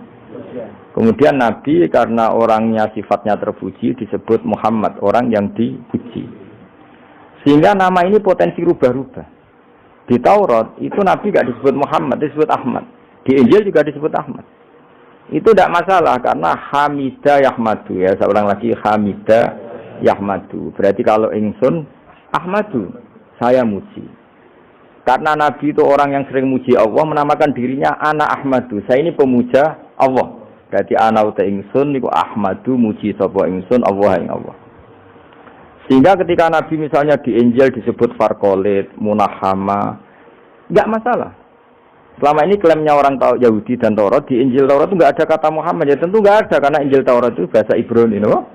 S1: Kemudian Nabi karena orangnya sifatnya terpuji disebut Muhammad, orang yang dipuji. Sehingga nama ini potensi rubah-rubah. Di Taurat itu Nabi tidak disebut Muhammad, disebut Ahmad. Di Injil juga disebut Ahmad. Itu tidak masalah karena Hamida Yahmadu ya. Saya ulang lagi Hamida Yahmadu. Berarti kalau ingsun Ahmadu, saya muji. Karena Nabi itu orang yang sering muji Allah, menamakan dirinya Ana Ahmadu. Saya ini pemuja Allah. Berarti ana uta ingsun niku Ahmadu muji sapa ingsun Allah ing Allah. Sehingga ketika Nabi misalnya di Injil disebut Farqolit, Munahama, enggak masalah. Selama ini klaimnya orang Yahudi dan Taurat, di Injil Taurat itu enggak ada kata Muhammad. Ya tentu enggak ada karena Injil Taurat itu bahasa Ibrani, no?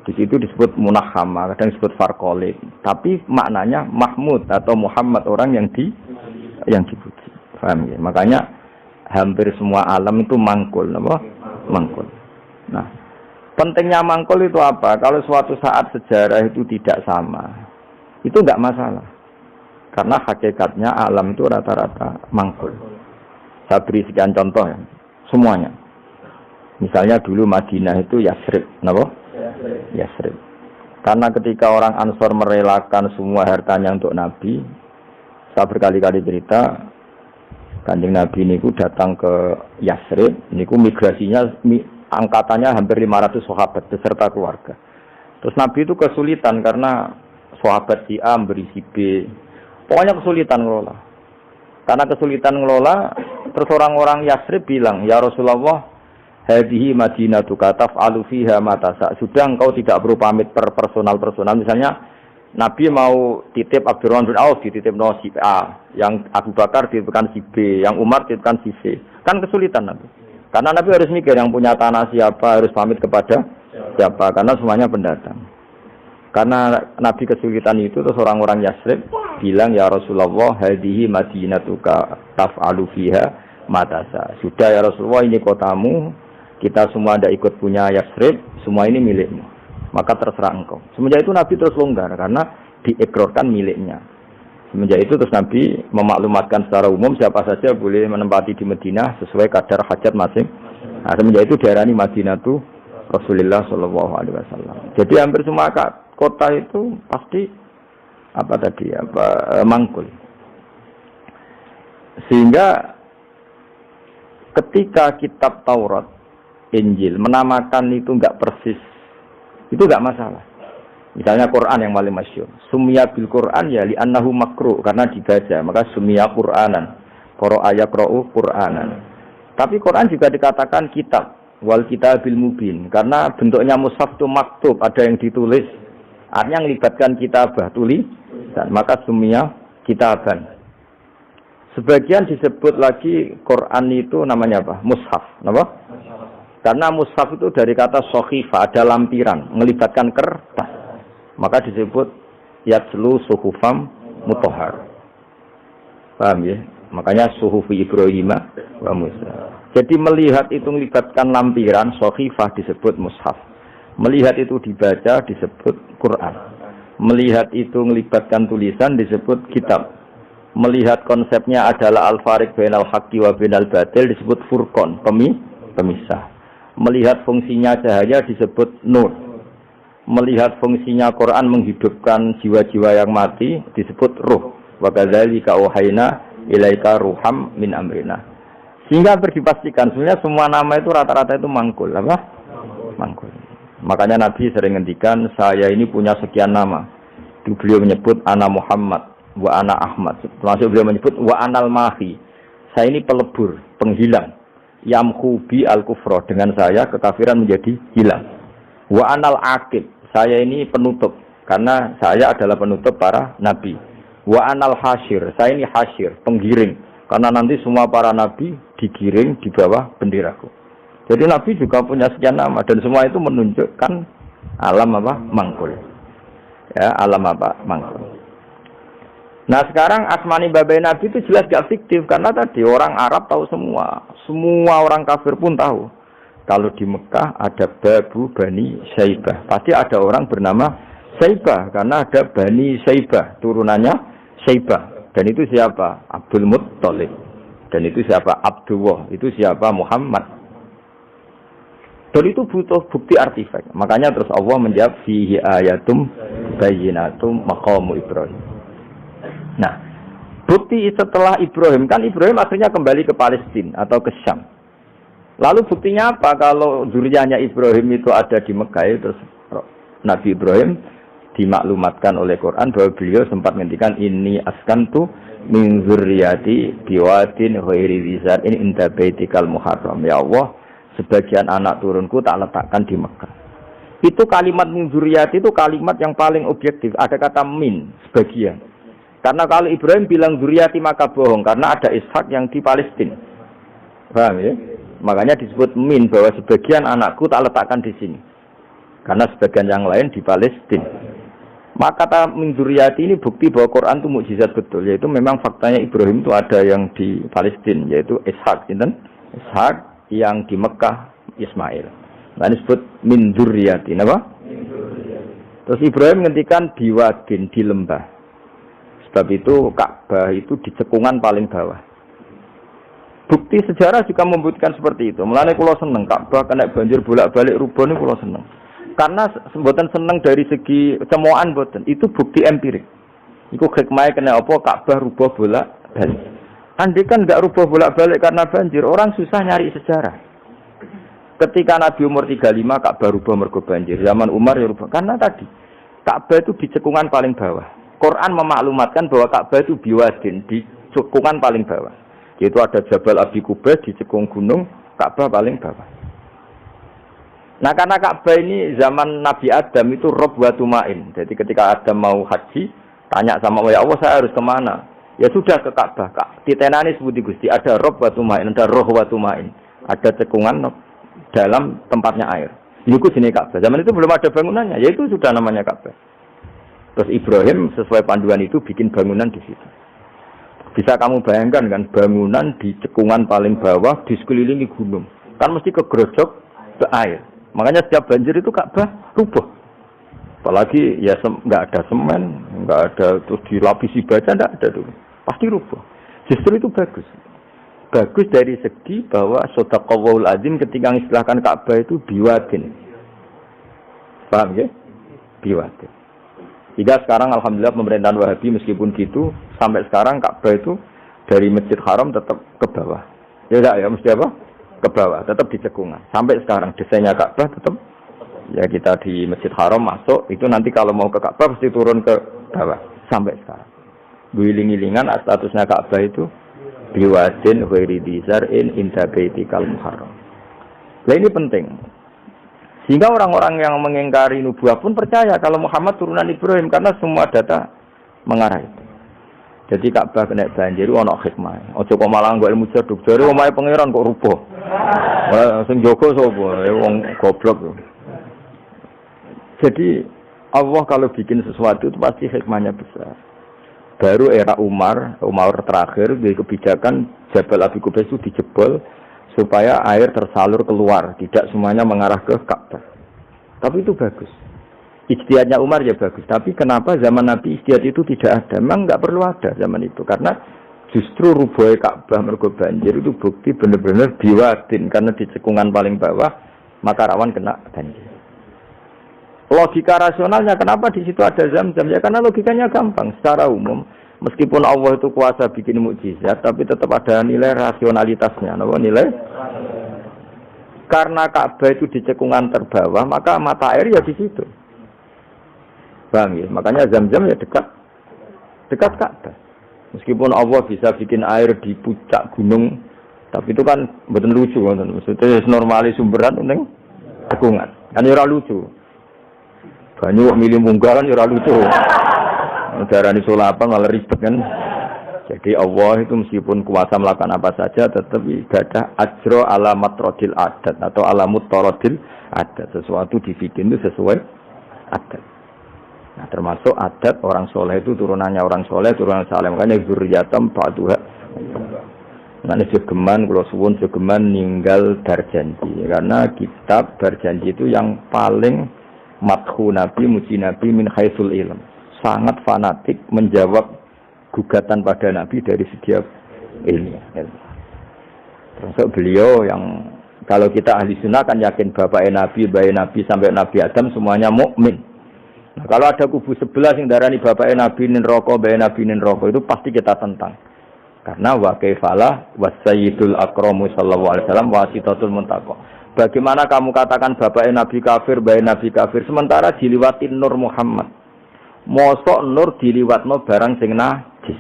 S1: Di situ disebut Munahama, kadang disebut Farqolit. Tapi maknanya Mahmud atau Muhammad, orang yang dipuji. Paham ya? Makanya hampir semua alam itu mangkul, apa? Mangkul. Nah, pentingnya mangkul itu apa? Kalau suatu saat sejarah itu tidak sama, itu enggak masalah. Karena hakikatnya alam itu rata-rata mangkul. Saya beri sekian contoh ya, semuanya. Misalnya dulu Madinah itu Yasrib, apa? Yasrib. Karena ketika orang Ansor merelakan semua hartanya untuk Nabi, saya berkali-kali cerita, Kanjeng Nabi niku datang ke Yasrib, niku migrasinya angkatannya hampir 500 sahabat beserta keluarga. Terus Nabi itu kesulitan karena sahabat si A beri si B. Pokoknya kesulitan ngelola. Karena kesulitan ngelola, terus orang-orang Yasrib bilang, "Ya Rasulullah, hadhihi madinatuka taf'alu fiha ma tasa." Sudah engkau tidak perlu pamit per personal. Misalnya Nabi mau titip Abdurrahman bin Auf dititip si A, yang Abu Bakar dititipkan si B, yang Umar dititipkan si C. Kan kesulitan Nabi. Karena Nabi harus mikir yang punya tanah siapa, harus pamit kepada siapa, karena semuanya pendatang. Karena Nabi kesulitan itu, terus orang-orang Yasrib bilang, "Ya Rasulullah, hadhihi madinatuka taf'alu fiha ma tasa." Sudah ya Rasulullah, ini kotamu, kita semua tidak ikut punya Yasrib, semua ini milikmu. Maka terserah engkau. Semenjak itu Nabi terus longgar karena diikrarkan miliknya. Semenjak itu terus Nabi memaklumatkan secara umum siapa saja boleh menempati di Madinah sesuai kadar hajat masing. Nah, semenjak itu diarani Madinatu Rasulullah Shallallahu Alaihi Wasallam. Jadi hampir semua kota itu pasti mangkul. Sehingga ketika kitab Taurat, Injil menamakan itu enggak persis, itu enggak masalah. Misalnya Quran yang paling masyhur, sumya bil Quran ya li annahu makruh, karena dibaca, maka sumya Quranan. Qara'a yaqra'u Quranan. Tapi Quran juga dikatakan kitab, wal kitabil mubin, karena bentuknya mushaf itu maktub, ada yang ditulis. Artinya melibatkan kitabah, tulisan, maka sumya kitaban. Sebagian disebut lagi Quran itu namanya apa? Mushaf, apa? Karena mushaf itu dari kata sohifah, ada lampiran, melibatkan kertas. Maka disebut yatslu suhufam mutahhar. Paham ya? Makanya suhufi Ibrahim wa Musa. Jadi melihat itu melibatkan lampiran, sohifah disebut mushaf. Melihat itu dibaca disebut Quran. Melihat itu melibatkan tulisan disebut kitab. Melihat konsepnya adalah al-fariq bainal haqqi wa bainal batil disebut furqan, pemisah. Melihat fungsinya cahaya disebut nur. Melihat fungsinya Quran menghidupkan jiwa-jiwa yang mati disebut ruh. Wa kadzalika auhayna ilaika ruham min amrina. Sehingga dipastikan sebenarnya semua nama itu rata-rata itu mangkul, apa? Mangkul. Makanya Nabi sering ngendikan, saya ini punya sekian nama. Beliau menyebut ana Muhammad wa ana Ahmad. Termasuk beliau menyebut wa anal mahi. Saya ini pelebur, penghilang. Yamhu bi al-kufra, dengan saya kekafiran menjadi hilang. Wa anal aqib, saya ini penutup, karena saya adalah penutup para nabi. Wa anal hasyir, saya ini hasyir, penggiring, karena nanti semua para nabi digiring di bawah benderaku. Jadi nabi juga punya sekian nama, dan semua itu menunjukkan alam apa? Mangkul. Ya, alam apa? Mangkul. Nah sekarang asmani babai nabi itu jelas gak fiktif, karena tadi orang Arab tahu semua orang kafir pun tahu. Kalau di Mekah ada Babu Bani Syaibah, pasti ada orang bernama Syaibah, karena ada Bani Syaibah, turunannya Syaibah. Dan itu siapa? Abdul Muttalib. Dan itu siapa? Abdullah. Itu siapa? Muhammad. Dan itu butuh bukti artefak. Makanya terus Allah menjawab, fihi ayatum bayyinatum maqamu Ibrahim. Nah, bukti setelah Ibrahim, kan Ibrahim akhirnya kembali ke Palestina atau ke Syam. Lalu buktinya apa kalau zuriyahnya Ibrahim itu ada di Mekah? Terus Nabi Ibrahim dimaklumatkan oleh Quran bahwa beliau sempat menghentikan ini askantu min zurriyati biwadin ghairi dzar in inda baitikal muharram. Ya Allah, sebagian anak turunku tak letakkan di Mekah. Itu kalimat min zurriyati itu kalimat yang paling objektif. Ada kata min, sebagian. Karena kalau Ibrahim bilang zurriyati maka bohong, karena ada Ishak yang di Palestina. Paham ya? Makanya disebut min, bahwa sebagian anakku tak letakkan di sini. Karena sebagian yang lain di Palestina. Maka kata min zurriyati ini bukti bahwa Quran itu mukjizat betul. Yaitu memang faktanya Ibrahim itu ada yang di Palestina. Yaitu Ishak. Ishak yang di Mekah Ismail. Nah disebut min zurriyati. Apa? Terus Ibrahim menghentikan biwadin, di lembah. Sebab itu Ka'bah itu di cekungan paling bawah. Bukti sejarah juga membuktikan seperti itu. Mulane kula seneng Ka'bah kena banjir bolak-balik rubuh niku kula seneng. Karena mboten seneng dari segi cemoan mboten, itu bukti empirik. Iku hikmahe kena apa Ka'bah rubuh bolak-balik. Andai kan enggak rubuh bolak-balik karena banjir, orang susah nyari sejarah. Ketika Nabi umur 35 Ka'bah rubah mergo banjir. Zaman Umar ya rubah. Karena tadi Ka'bah itu di cekungan paling bawah. Quran memaklumatkan bahwa Ka'bah itu biwadin, di cekungan paling bawah. Yaitu ada Jabal Abi Qubais di cekung gunung, Ka'bah paling bawah. Nah karena Ka'bah ini zaman Nabi Adam itu rob wa tumain. Jadi ketika Adam mau haji, tanya sama ya Allah saya harus kemana? Ya sudah ke Ka'bah. Titenani sebuti Gusti ada rob wa tumain, ada roh wa tumain. Ada cekungan dalam tempatnya air. Itu sini Ka'bah. Zaman itu belum ada bangunannya, yaitu sudah namanya Ka'bah. Terus Ibrahim sesuai panduan itu bikin bangunan di situ. Bisa kamu bayangkan kan bangunan di cekungan paling bawah di sekelilingi gunung. Kan mesti kegerojok ke air. Makanya setiap banjir itu Ka'bah rubah. Apalagi ya nggak ada semen, nggak ada terus dilapisi baja, nggak ada dulu. Pasti rubah. Justru itu bagus. Bagus dari segi bahwa Shadaqallahul Azim ketika mengistilahkan Ka'bah itu biwadin. Paham ya? Biwadin. Hingga sekarang alhamdulillah pemerintahan Wahabi meskipun gitu sampai sekarang Ka'bah itu dari Masjid Haram tetap ke bawah. Ya enggak ya mesti apa? Ke bawah, tetap di cekungan. Sampai sekarang desainnya Ka'bah tetap ya kita di Masjid Haram masuk itu nanti kalau mau ke Ka'bah mesti turun ke bawah sampai sekarang. Guling-gilingan statusnya Ka'bah itu biwadin ghairi dzar'in inda baitikal muharram. Nah ini penting. Sehingga orang-orang yang mengingkari nubuah pun percaya kalau Muhammad turunan Ibrahim karena semua data mengarah itu. Jadi Ka'bah kena banjir ana hikmah. Aja kok malah nggo ilmu jaduk jare omahe pangeran kok rubuh. Sing jaga sapa? Wong goblok. Jadi Allah kalau bikin sesuatu itu pasti hikmahnya besar. Baru era Umar terakhir di kebijakan Jabal Abi Qubais itu dijebol supaya air tersalur keluar, tidak semuanya mengarah ke Ka'bah. Tapi itu bagus. Ijtihadnya Umar ya bagus. Tapi kenapa zaman Nabi ijtihad itu tidak ada? Memang nggak perlu ada zaman itu. Karena justru rubuhnya Ka'bah mergo banjir itu bukti benar-benar biwadin. Karena di cekungan paling bawah, maka rawan kena banjir. Logika rasionalnya kenapa di situ ada Zam-Zam? Ya karena logikanya gampang. Secara umum, meskipun Allah itu kuasa bikin mukjizat, tapi tetap ada nilai rasionalitasnya. Apa nilai? Karena Ka'bah itu di cekungan terbawah, maka mata air ya di situ. Bang ya, makanya Zam-Zam ya dekat Ka'bah. Meskipun Allah bisa bikin air di puncak gunung, tapi itu kan betul lucu, maksudnya normali sumberan neng cekungan. Kan ora lucu. Banyak milih munggah kan ora lucu. Darani sulapan malah ribet kan. Jadi Allah itu meskipun kuasa melakukan apa saja tetap ibadah ajro alamat rodil adat atau alamut torodil adat. Sesuatu dibikin itu sesuai adat. Nah termasuk adat orang soleh itu turunannya orang soleh, turunan saleh. Makanya zuriyatam ba'duha. Nah ini jogeman, kalau suwun jogeman ninggal berjanji. Karena kitab berjanji itu yang paling madhu Nabi, muji Nabi min khaisul ilm. Sangat fanatik menjawab gugatan pada Nabi dari setiap ilmu. Termasuk beliau yang kalau kita ahli sunnah kan yakin bapaknya Nabi, bayi Nabi sampai Nabi Adam semuanya mukmin. Nah, kalau ada kubu sebelah yang darani bapaknya Nabi nin roko, bayi Nabi nin roko itu pasti kita tentang. Karena wa kaifalah wasayyidul akramu sallallahu alaihi wasallam wasitatul muntaqo. Bagaimana kamu katakan bapaknya Nabi kafir, bayi Nabi kafir sementara diliwatin Nur Muhammad. Mosok nur diliwatno barang sing najis.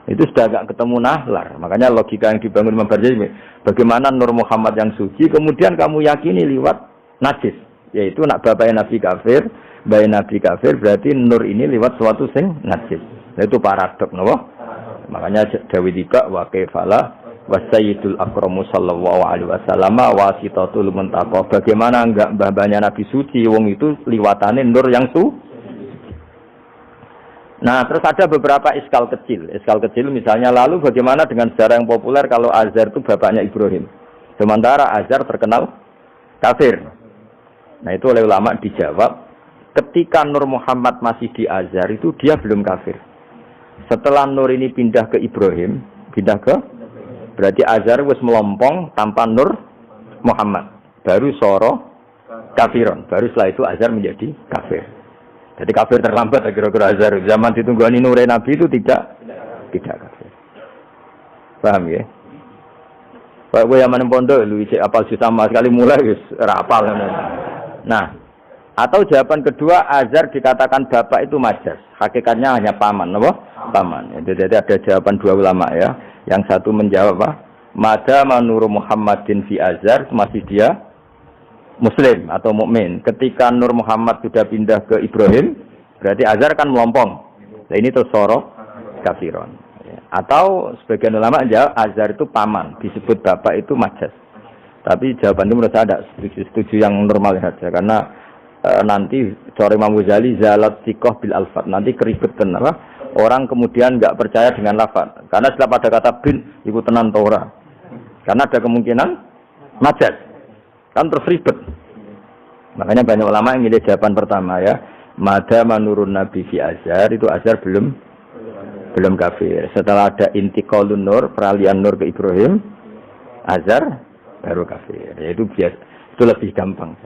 S1: Itu sudah agak ketemu nahlar. Makanya logika yang dibangun Imam Barzanji, bagaimana Nur Muhammad yang suci kemudian kamu yakini liwat najis. Yaitu nak bapaknya Nabi kafir, bayi Nabi kafir berarti nur ini liwat suatu sing najis. Itu paradok napa? Makanya Dawud dika wa kaifala wasayyidul akramu sallallahu alaihi wasallam wasitatul muntaqo. Bagaimana enggak mbah-mbahnya Nabi suci wong itu liwatane nur yang suci. Nah, terus ada beberapa iskal kecil. Iskal kecil misalnya lalu bagaimana dengan sejarah yang populer kalau Azar itu bapaknya Ibrahim. Sementara Azar terkenal kafir. Nah, itu oleh ulama dijawab, ketika Nur Muhammad masih di Azar itu dia belum kafir. Setelah Nur ini pindah ke Ibrahim, berarti Azar wis melompong tanpa Nur Muhammad. Baru soro kafiron. Baru setelah itu Azar menjadi kafir. Jadi kafir terlambat kira-kira Azhar. Zaman ditunggani Nure Nabi itu tidak kafir. Paham ya? Kayak gue yang pondok lu isi apal sama sekali mulai wis ora apal. Nah, atau jawaban kedua azar dikatakan bapak itu majas. Hakikatnya hanya paman, apa? Paman. Jadi ada jawaban dua ulama ya. Yang satu menjawab apa? Mada manuru Muhammadin fi azar masih dia muslim atau mukmin. Ketika Nur Muhammad sudah pindah ke Ibrahim, berarti azar kan melompong. Nah ini tuh soro kafiron. Atau sebagian ulama jawab azar itu paman, disebut bapak itu majas. Tapi jawaban itu menurut saya ada setuju yang normal saja karena nanti sore Imam Ghazali zalat sikoh bil alfat, nanti keribetan apa? Orang kemudian nggak percaya dengan lafaz. Karena setelah pada kata bin iku tenan Torah. Karena ada kemungkinan majas. Kan terus ribet. Makanya banyak ulama yang milih jawaban pertama ya. Mada manurun nabi fi azhar, itu azhar belum kafir. Setelah ada intiqalun nur, peralihan nur ke Ibrahim, azhar baru kafir. Itu biasa, itu lebih gampang.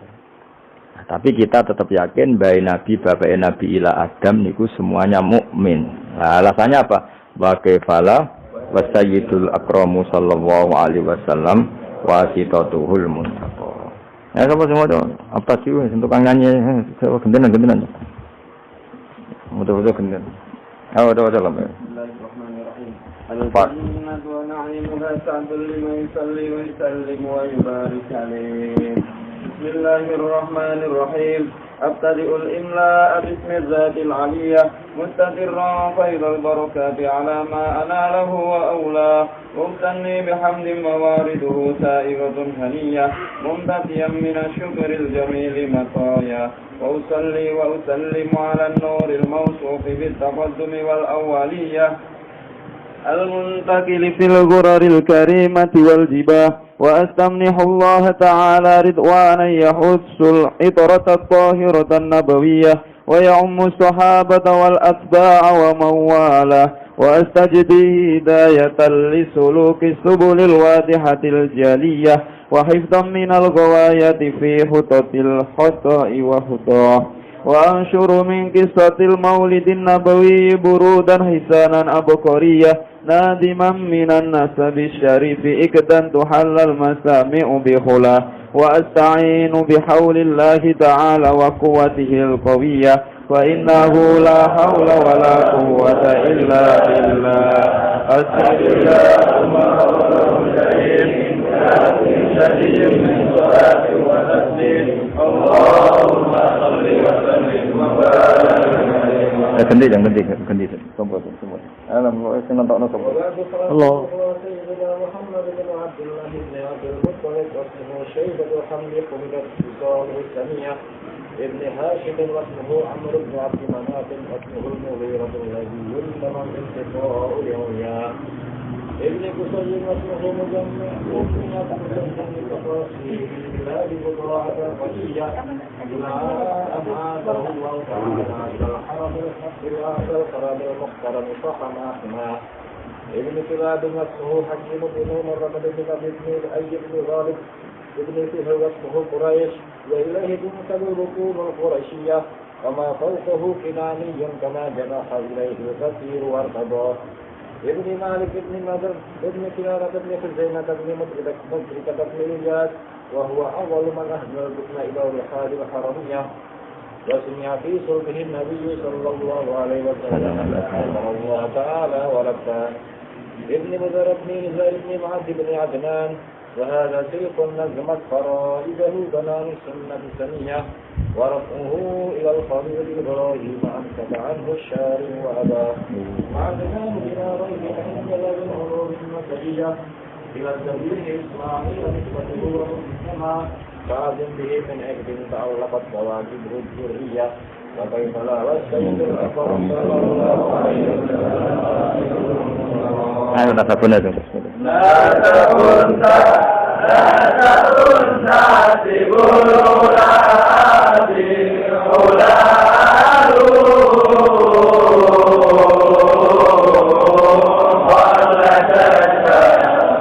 S1: Nah, tapi kita tetap yakin bahwa nabi bapak nabi ila Adam niku semuanya mukmin. Nah, alasannya apa? Wa kaifala wa sayyidul akramu sallallahu alaihi wasallam wasitatuhul muntaqa. Ya sama semua itu apa sih untuk nyanyi gendenan. Mudah-mudahan gendenan. Ada lah.
S2: Bismillahirrahmanirrahim. Al-jannatu wa na'imuha sa'dun liman yusalli wa yusallim wa yubarik alaih. Bismillahirrahmanirrahim. Abtadi'ul imla'a bismillahil aliyah mustadirran faidal barakati ala ma analah wa awlah mumtanni bihamdin mawariduhu sa'igatun haniyah mumtatiyan minasyukril jamili mataya wa usalli wa usallimu ala nuril mawsufi bittaqaddumi wal awwaliyah al-muntakili fil ghuraril karimati wal jibah وأستمنح الله تعالى رضوانا يحث العطرة الطاهرة النبوية ويعم الصحابة والأتباع ومن والاه وأستجدي هداية لسلوك السبل الواضحة الجلية وحفظا من الغواية في خطط الخطأ وخطاه وأنشر من قصة المولد النبوي برودا حسانا أبقرية نادما من النسب الشريف إكدا تحل المسامع بخلا وأستعين بحول الله تعالى وقوته القوية فإنه لا حول ولا قوة إلا بالله أسأل من صلاة وتسليم اللهم صل وسلم وبارك ganti semua. Ana mau sing nonton sapa. Allah. Muhammad bin Abdullah bin Abdul Muttalib wa Shaybah wa Hamdi qulida Samiyah ابن هاشم واسمه عمرو بن عبد مناف واسمه المغيرة الذي يلزم انتقاء العليا ابن قصي واسمه مجمع وابن قصي التفاصيل بلاد بضاعة القشية أمعاده الله تعالى إلى الحرم الحق وهذا القرار المحترم فحما حماه ابن كلاب واسمه حكيم بن عمر بن ابن الأي بن غالب ابن فهر واسمه قريش وإليه تنسب الركوب القرشية وما فوقه كناني كما جنح إليه الكثير وارتضاه ابن مالك ابن مدر ابن كنانة ابن خزيمة ابن مدركة ابن الياس وهو أول من أهدى الركن إلى الرحال الحرمية وسمع في صلبه النبي صلى الله عليه وسلم أمر الله تعالى ولباه ابن مدر ابن نزار ابن معد بن عدنان وهذا سلك نظمت فرائده بنان السنة السنية ورفعه إلى الخليل إبراهيم أمسك عنه الشارع وأباه وعدناه إلى ريب أنزل بالعلوم النسبية إلى الزبير إسماعيل نسبته ومسلما فأذن به من عقد تعلقت مواكب الذرية وكيف لا والسيد الأكرم صلى الله عليه وسلم
S1: ayo tasabun itu.
S3: La ta'unta sibulati ulalu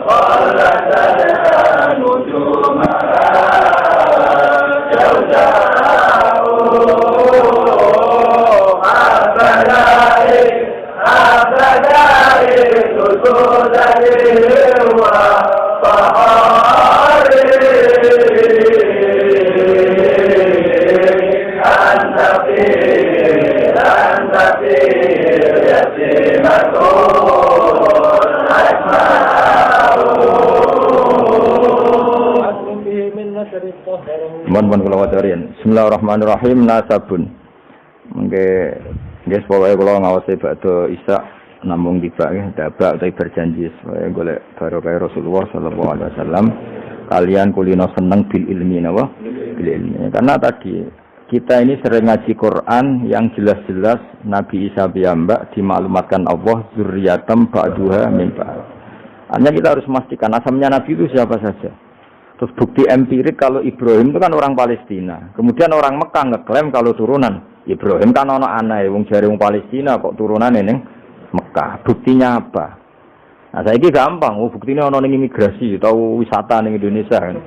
S3: wala tajta nujuma jawza'u abadai tutudai wa
S1: Bismillahirrahmanirrahim. Nasabun. Mengke nggih pokoke kula ngawasi badhe Isya namung tiba nggih dabak utawi berjanji supaya golek barokah Rasulullah sallallahu alaihi wasallam kalian kulino seneng bil ilmi napa bil ilmi. Karena tadi kita ini sering ngaji Quran yang jelas-jelas Nabi Isa piyambak dimaklumatkan Allah zurriyatam ba'duha min ba'd. Hanya kita harus memastikan asalnya Nabi itu siapa saja. Terus bukti empirik kalau Ibrahim itu kan orang Palestina. Kemudian orang Mekah ngeklaim kalau turunan Ibrahim kan ono anake wong jare wong Palestina kok turunane ning Mekah. Buktinya apa? Nah, saiki gampang, buktinya ono ning imigrasi atau wisata ning Indonesia kan.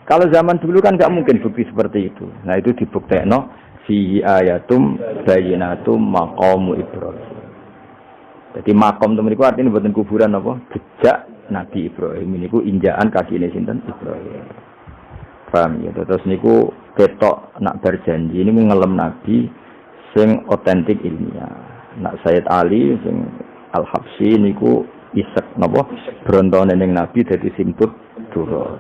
S1: Kalau zaman dulu kan enggak mungkin bukti seperti itu. Nah, itu dibuktekno fi ayatum bayyinatum maqamu Ibrahim. Jadi makom temen iku artine mboten kuburan apa? Jejak Nabi Ibrahim niku injaan kakine sinten Ibrahim. Paham ya? Terus niku ketok nak berjanji ini ngelem Nabi sing otentik ilmiah. Nak Sayyid Ali sing Al-Habsyi niku isek napa brontone ning Nabi dadi simput dura.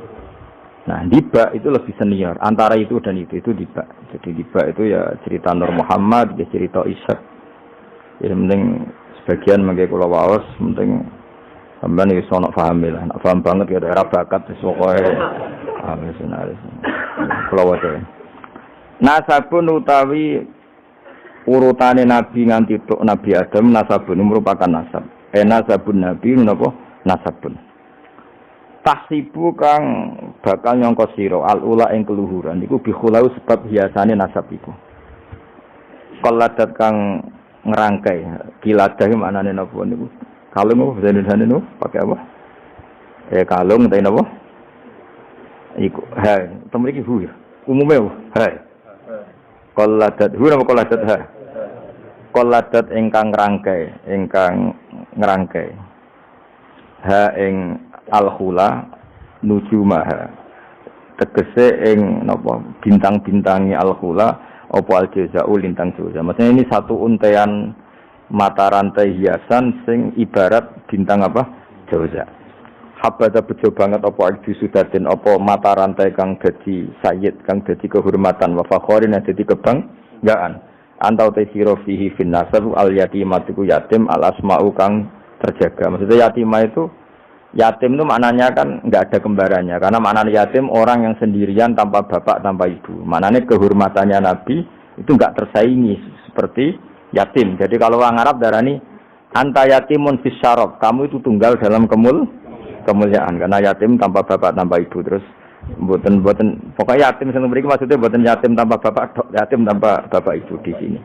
S1: Nah, Diba itu lebih senior antara itu dan itu Diba. Jadi Diba itu ya cerita Nur Muhammad, ya cerita Ishak. Ya penting sebagian mengke kula waos penting sampeyan iso nak paham lah, nak paham banget ya daerah bakat wis pokoke wis naris. Kula wae. Nasabun utawi urutane nabi nganti tok Nabi Adam nasabun merupakan nasab. Nasabun nabi menapa nasabun. Tahsibu kang bakal nyangka sira al-ula ing keluhuran iku bikhulau sebab hiasane nasab iku. Qaladat kang ngerangkai kiladah maknane napa niku? Kalung apa bahasa Indonesia niku pakai apa? Kalung utawa napa? Iku ha, temen iki hu ya. Umume ha. Qaladat hu napa qaladat ha? Qaladat ingkang ngerangkai. Ha ing al-khula nujumaha. Tegese ing napa bintang-bintangi al-khula apa al-jazau lintang jaza. Maksudnya ini satu untean mata rantai hiasan sing ibarat bintang apa? Jaza. Habada bejo banget apa disudatin apa mata rantai kang dadi sayyid, kang dadi kehormatan wa fakhorin dadi kebanggaan. Antau tesiro fihi fin nasab al-yatimatu yatim al-asma'u kang terjaga. Maksudnya yatimah itu yatim itu maknanya kan enggak ada kembarannya. Karena maknanya yatim orang yang sendirian tanpa bapak, tanpa ibu. Maknanya kehormatannya Nabi itu enggak tersaingi seperti yatim. Jadi kalau orang Arab darani anta yatimun fis syarab, kamu itu tunggal dalam kemuliaan karena yatim tanpa bapak, tanpa ibu. Terus mboten pokoknya yatim sing mriki maksudnya mboten yatim tanpa bapak, yatim tanpa bapak ibu di sini.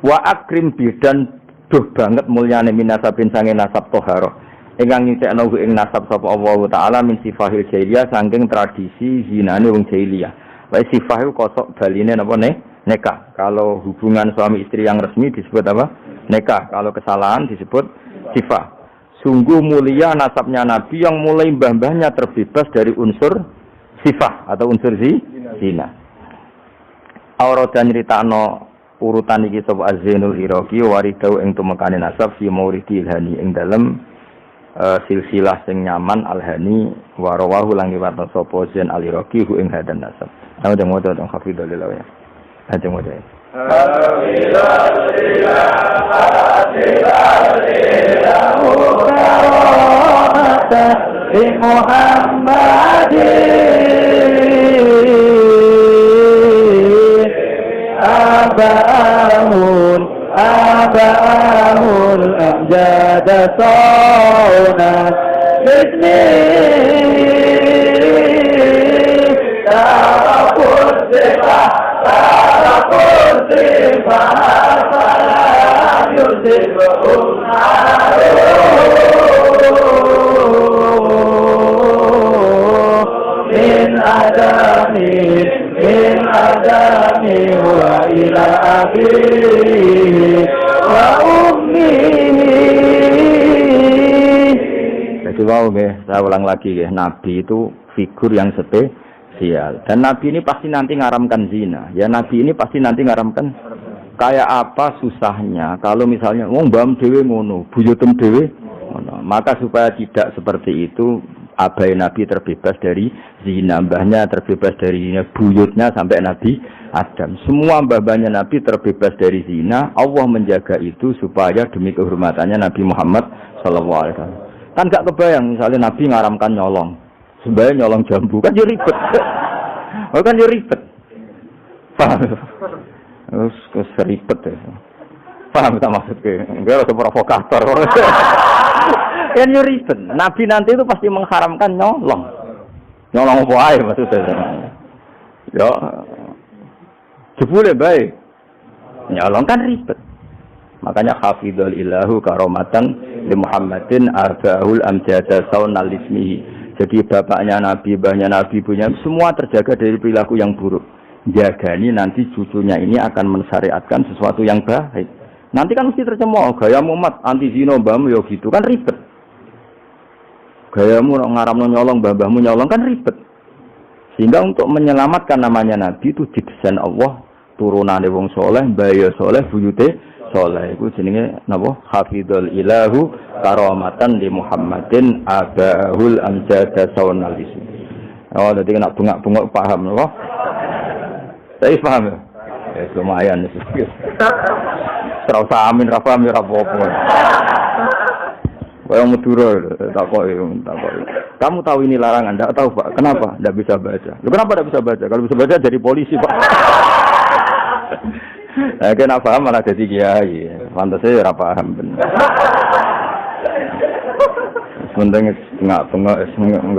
S1: Wa akrim bidan duh banget mulyane minasabin sange nasab toharo. Ingkang nyucekno ing nasab sapa Allah taala min sifahil jahiliyah saking tradisi zinane wong jahiliyah. Wae sifah iku kosok baline napa nikah. Kalau hubungan suami istri yang resmi disebut apa? Nikah. Kalau kesalahan disebut sifah. Sungguh mulia nasabnya Nabi yang mulai mbah-mbahnya terbebas dari unsur sifah atau unsur zina. Aurada nyritakno urutan iki sapa Az-Zainul Iraqi waridau ing tumekane nasab fi mauridil hani ing dalem silsilah sing nyaman al-hani wa rawahu lan riwayat sapa Zain al-Iraqi hu ing hadan nasab. Ana demo to hafidhulillah ya. Ajeng wae.
S3: Abahul amjad sonat bismillah tarafun sifah falam yusibhum min adami wa ila akhirih wa ummihi.
S1: Jadi wow saya ulang lagi ya, Nabi itu figur yang spesial dan Nabi ini pasti nanti ngaramkan zina. Ya Nabi ini pasti nanti ngaramkan. Kayak apa susahnya kalau misalnya wong mbam dhewe ngono, buyutem dhewe ngono. Maka supaya tidak seperti itu abai Nabi terbebas dari zina, mbahnya terbebas dari zina, buyutnya sampai Nabi Adam. Semua mbah-mbahnya Nabi terbebas dari zina. Allah menjaga itu supaya demi kehormatannya Nabi Muhammad SAW. Kan gak kebayang misalnya Nabi ngaramkan nyolong. Sebenarnya nyolong jambu kan jadi ribet. Kan jadi ribet. Paham? Terus ribet ya. Paham tak maksudnya? Enggak ada provokator. Kan jadi ribet. Nabi nanti itu pasti mengharamkan nyolong. Nyolong apa aja maksudnya. Ya. Jebule baik. Nyolong kan ribet. Makanya hafidhul ilahu karomatan li Muhammadin arba'ul amjada saunal ismihi. Jadi bapaknya Nabi, mbahnya Nabi, punya semua terjaga dari perilaku yang buruk. Jagani nanti cucunya ini akan mensyariatkan sesuatu yang baik. Nanti kan mesti tercemooh gaya Muhammad anti zina mbahmu ya gitu kan ribet. Gayamu ngaramno nyolong mbahmu nyolong kan ribet. Sehingga untuk menyelamatkan namanya Nabi itu didesain Allah turunane wong soleh, mbaya soleh, buyute soleh. Iku jenenge napa? Hafidhul ilahu karamatan li Muhammadin abahul amjada saunal ismi. Oh, dadi nek bengak-bengok paham napa? Saya paham ya? Ya lumayan sih. Terus amin ra paham ya apa-apa. Kayak Madura, takoki. Kamu tahu ini larangan? Enggak tahu, Pak. Kenapa? Enggak bisa baca. Loh, kenapa enggak bisa baca? Kalau bisa baca jadi polisi, Pak. Nah, kena paham malah jadi kiai. Pantasnya ora paham bener. Sementing enggak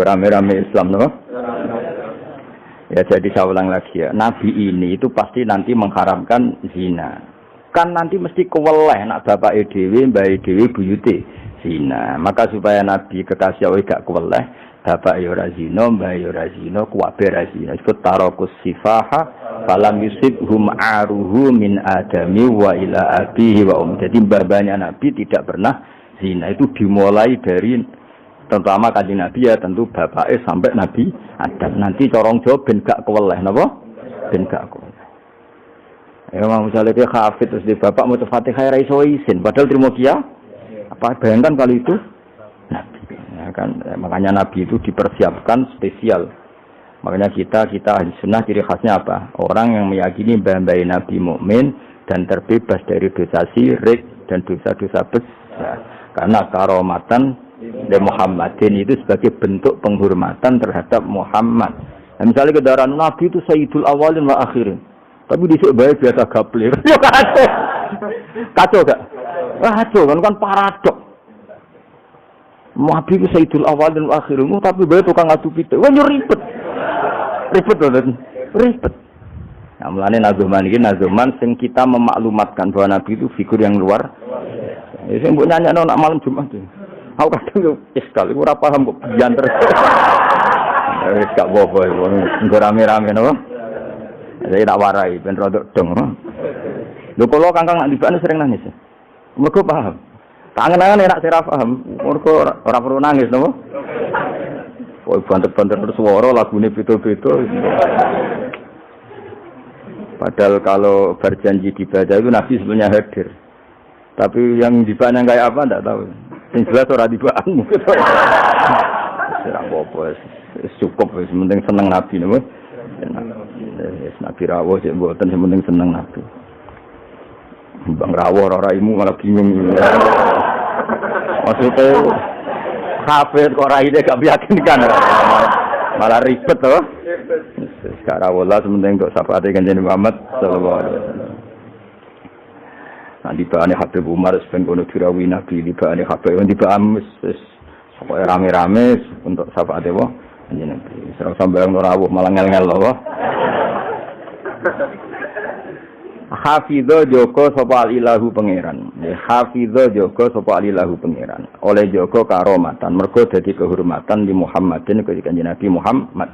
S1: rame-rame Islam, no? Ya jadi saya ulang lagi ya. Nabi ini itu pasti nanti mengharamkan zina. Kan nanti mesti keweleh nak bapak dhewe, mbah dhewe, buyute zina. Maka supaya Nabi kekasih Allah gak keweleh, bapak ya ora zina, mbah ya ora zina, kuwabe ora zina. Disebut tarakus sifaha falam yusibhum aruhu min adami wa ila abihi wa Jadi mbah-mbahnya Nabi tidak pernah zina. Itu dimulai dari terutama kanjeng Nabi ya tentu bapaknya sampai Nabi Adam. Nanti corong jawab ben gak keweleh napa? Ben gak keweleh. Ya mau misalnya dia hafid terus di bapak mau Fatihah ra iso isin padahal terima kia. Apa bayangkan kali itu Nabi. Ya kan makanya Nabi itu dipersiapkan spesial. Makanya kita sunnah ciri khasnya apa? Orang yang meyakini mbah-mbah Nabi mukmin dan terbebas dari dosa syirik dan dosa-dosa besar. Karena karomatan dan Muhammadin itu sebagai bentuk penghormatan terhadap Muhammad. Nah, misalnya kendaraan Nabi itu Sayyidul Awalin wa Akhirin. Tapi disik bae biasa gaplir. Yo kacau. Kacau gak? Kacau kan paradok. Nabi itu Sayyidul Awalin wa Akhirin, tapi bae tukang adu pitik. Wah ribet. Ribet lho. Ribet. Nah, mulane nazuman iki nazuman sing kita memaklumatkan bahwa Nabi itu figur yang luar. Ya sing mbok nyanyakno nak malam Jumat itu. Aku kadang yo iskal, iku ora paham kok biyen terus. Wis gak apa-apa iku, nggo rame-rame napa. Saya tak warai ben rodok dong. Lho kula Kangkang nak dibakne sering nangis. Mergo paham. Kangen-kangen enak ora paham, mergo ora perlu nangis napa. Kok banter-banter bersuara lagune beda-beda. Padahal kalau berjanji dibaca itu Nabi sebenarnya hadir. Tapi yang dibaknya kayak apa enggak tahu. Yang jelas ora dibakmu. Ora apa-apa, cukup wis penting seneng Nabi napa. Nabi rawuh sik mboten penting seneng Nabi. Bang rawuh ora raimu malah bingung. Maksudnya kafir kok raine gak meyakinkan. Malah ribet to. Sekarang wala penting untuk syafaat Kanjeng Muhammad sallallahu alaihi wasallam. Nanti bahane Habib Umar ben kono dirawi Nabi bahane Habib nanti baham wis pokoke rame-rame untuk syafaat wa Kanjeng Nabi. Serang sambayang rawuh malah ngel-ngel lho. Hafidho joko sapa ilahu pangeran. Hafidho joko sapa ilahu pangeran. Oleh joko karomatan mergo dadi kehormatan di Muhammadin ketika Nabi Muhammad.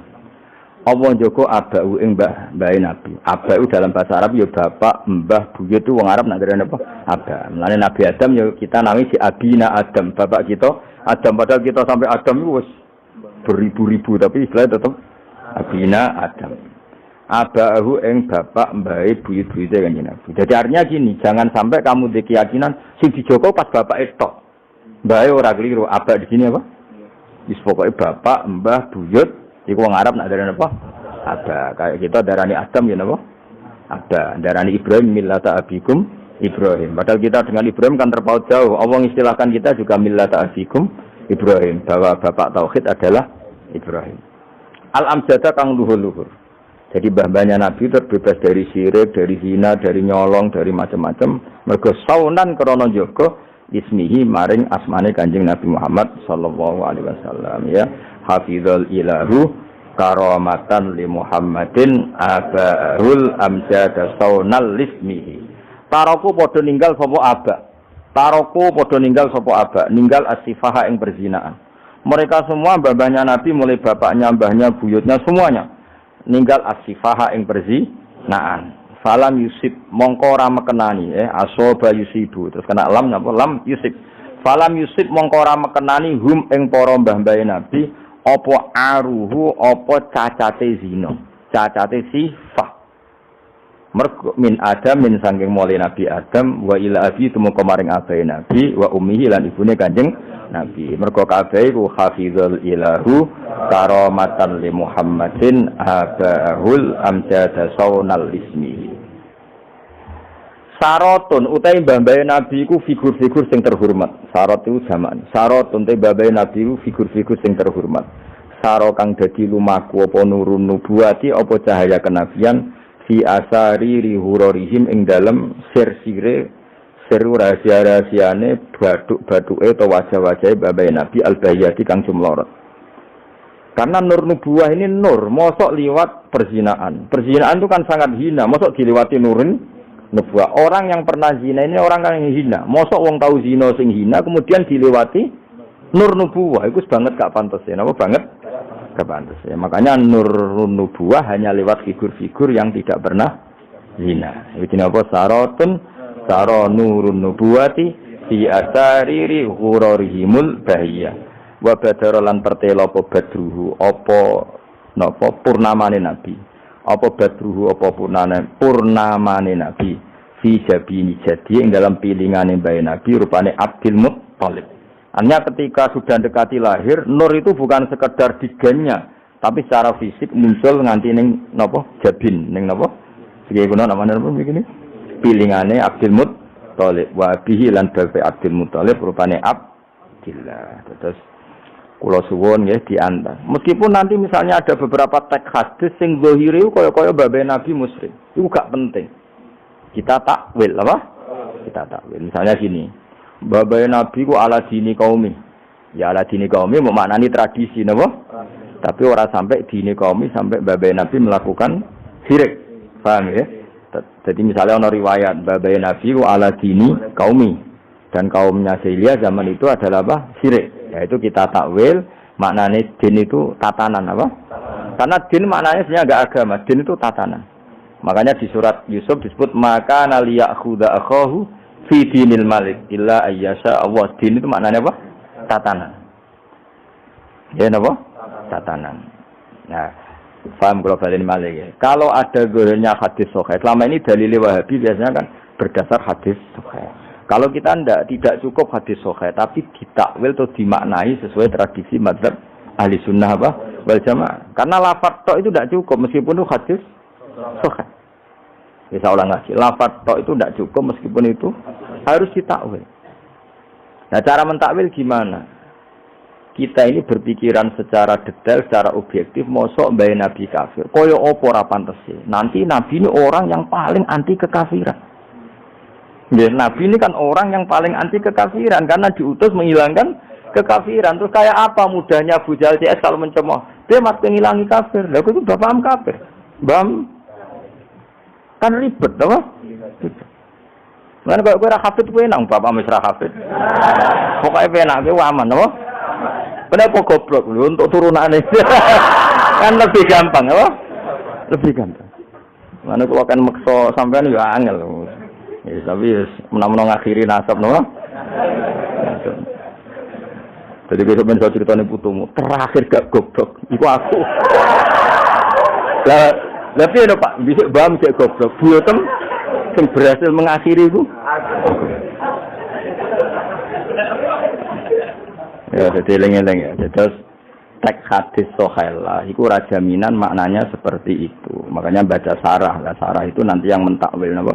S1: Allah joko abau ing mbah Nabi. Abau dalam bahasa Arab ya bapak, mbah, buyut itu wong Arab nak derene apa? Aba. Mulane Nabi Adam ya kita nami si Abina Adam, bapak kita Adam padahal kita sampai Adam itu wis beribu-ribu tapi istilahnya tetap Abina Adam. Abahu ing bapak mbahe buyut-buyute Kanjeng Nabi. Jadi artinya gini, jangan sampai kamu di keyakinan sing dijoko pas bapak tok. Mbahe ora keliru, abak di sini apa? Wis pokoke bapak, mbah, buyut, iku wong Arab nak darani apa? Aba. Kayak kita darani Adam ya napa? Ada. Darani Ibrahim millata abikum Ibrahim. Padahal kita dengan Ibrahim kan terpaut jauh. Allah istilahkan kita juga millata abikum Ibrahim, bahwa bapak tauhid adalah Ibrahim. Al-amjada kang luhur-luhur. Jadi mbah-mbahnya Nabi terbebas dari syirik, dari zina, dari nyolong, dari macam-macam. Mergo saunan krana njaga ismihi maring asmane Kanjeng Nabi Muhammad sallallahu alaihi wasallam ya. Hafizul ilahu karamatan li Muhammadin abahul amjada saunal lismihi. Taroku padha ninggal sapa aba. Taroku padha ninggal sapa aba, ninggal as-sifaha ing perzinaan. Mereka semua mbah-mbahnya Nabi mulai bapaknya, mbahnya, buyutnya semuanya ninggal as-sifaha ing perzinaan. Falam yusib mongko ora mekenani asoba yusibu terus kena lam napa lam yusib. Falam yusib mongko ora mekenani hum ing para mbah-mbah Nabi apa aruhu apa cacate zina, cacate sifah. Mergo min Adam min saking mulai Nabi Adam wa ila abi tumeka maring abahe Nabi wa ummihi lan ibune Kanjeng Nabi. Mergo kabeh iku hafizul ilahu karamatan li Muhammadin abahul amjada saunal ismi. Sarotun utai mbah-mbah Nabi iku figur-figur sing terhormat. Sarot itu jamak. Sarotun utai mbah-mbah Nabi iku figur-figur sing terhormat. Saro kang dadi lumaku apa nurun nubuwati apa cahaya kenabian fi asari rihurorihim ing dalem sir-sire seru rahasia-rahasiane baduk-baduke atau wajah-wajahe mbah-mbah Nabi al-bayyati kang jumlorot. Karena nur nubuwah ini nur, mosok liwat perzinaan. Perzinaan itu kan sangat hina, mosok dilewati nurin nubuwah. Orang yang pernah zina ini orang yang hina. Mosok wong tahu zina sing hina kemudian dilewati nur nubuwah. Itu banget gak pantas ya. Napa banget? Gak pantas ya. Makanya nur nubuwah hanya lewat figur-figur yang tidak pernah zina. Iki napa sarotun saro nurun nubuwati fi asariri ghurarihimul bahiyah. Wa badara lan pertela apa badruhu apa napa purnamane nabi apa badruhu apa purnamane nabi fi jabini jadi ing dalam pilingane bae nabi rupane Abdul Muttalib. Artinya ketika sudah dekati lahir nur itu bukan sekedar digennya tapi secara fisik muncul nganti ning napa jabin ning napa iki kuna namane napa begini pilingane Abdul Muttalib wa bihi lan bae Abdul Muttalib rupane Abdillah. Terus kula suwun nggih diantar. Meskipun nanti misalnya ada beberapa teks hadis sing zahire kaya-kaya babe Nabi musyrik. Itu gak penting. Kita takwil apa? Kita takwil. Misalnya gini. Babe Nabi ku ala dini qaumi. Ya ala dini qaumi maknani tradisi napa? Tapi ora sampai dini qaumi sampai babe Nabi melakukan syirik. Paham ya? Jadi misalnya ana riwayat babe Nabi ku ala dini qaumi dan kaumnya Sailia zaman itu adalah apa? Syirik. Yaitu kita takwil maknanya din itu tatanan apa? Karena din maknanya sebenarnya enggak agama, din itu tatanan. Makanya di surat Yusuf disebut maka naliyakhudha akhahu fi dinil malik illa ayyasha Allah. Din itu maknanya apa? Tatanan. Ya napa? Tatanan. Nah, paham kalau balik malik ya. Kalau ada gorennya hadis sahih, selama ini dalil Wahabi biasanya kan berdasar hadis sahih. Kalau kita tidak cukup hadis sahih, tapi ditakwil atau dimaknai sesuai tradisi mazhab ahli sunnah apa wal jamaah. Karena lafaz tok itu tidak cukup meskipun itu hadis sahih. Bisa ulang lagi, lafaz tok itu tidak cukup meskipun itu harus ditakwil. Nah cara mentakwil gimana? Kita ini berpikiran secara detail, secara objektif, mosok mbaya Nabi kafir. Koyo opo ora pantes sih. Nanti Nabi ini orang yang paling anti kekafiran. Ya, Nabi ini kan orang yang paling anti kekafiran karena diutus menghilangkan kekafiran. Terus kayak apa mudahnya Abu Jahal CS kalau mencemooh? Dia mas menghilangi kafir. Lah itu paham kafir. Bam kan ribet apa? Lan kok ora hafid kuwi nang bapak mesra hafid. Pokoke penak kuwi aman apa? Kenapa goblok lho untuk turunane. Kan lebih gampang apa? Lebih gampang. Mana kula kan maksa sampean ya angel. Ya, tapi menang-menang ngakhiri nasab no. Jadi besok saya ceritanya putumu terakhir gak goblok iku aku. Lah tapi lho Pak, bisa bam cek goblok. Buyotem sing berhasil mengakhiri itu. Ya, jadi eling-eling ya. Terus tek hadis sohaila iku rajaminan maknanya seperti itu. Makanya baca sarah. Nah, sarah itu nanti yang mentakwil napa?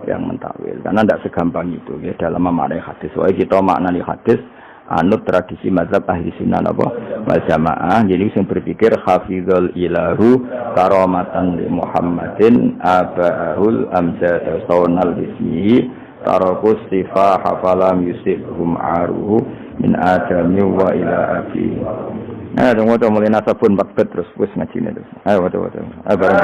S1: Yang mentakwil. Karena tidak segampang itu ya dalam memaknai hadis. Soalnya kita maknani hadis anut tradisi mazhab ahli sunnah napa? Wal jamaah. Jadi sing berpikir hafizul ilahu karamatan li Muhammadin abahul amjad saunal bismihi tarakus sifah hafalam yusibhum aruhu min adami wa ila abi. Tunggu mulai nasabun bakbet terus wis ngajine terus. Ayo waduh. Bareng.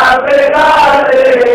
S3: Africa,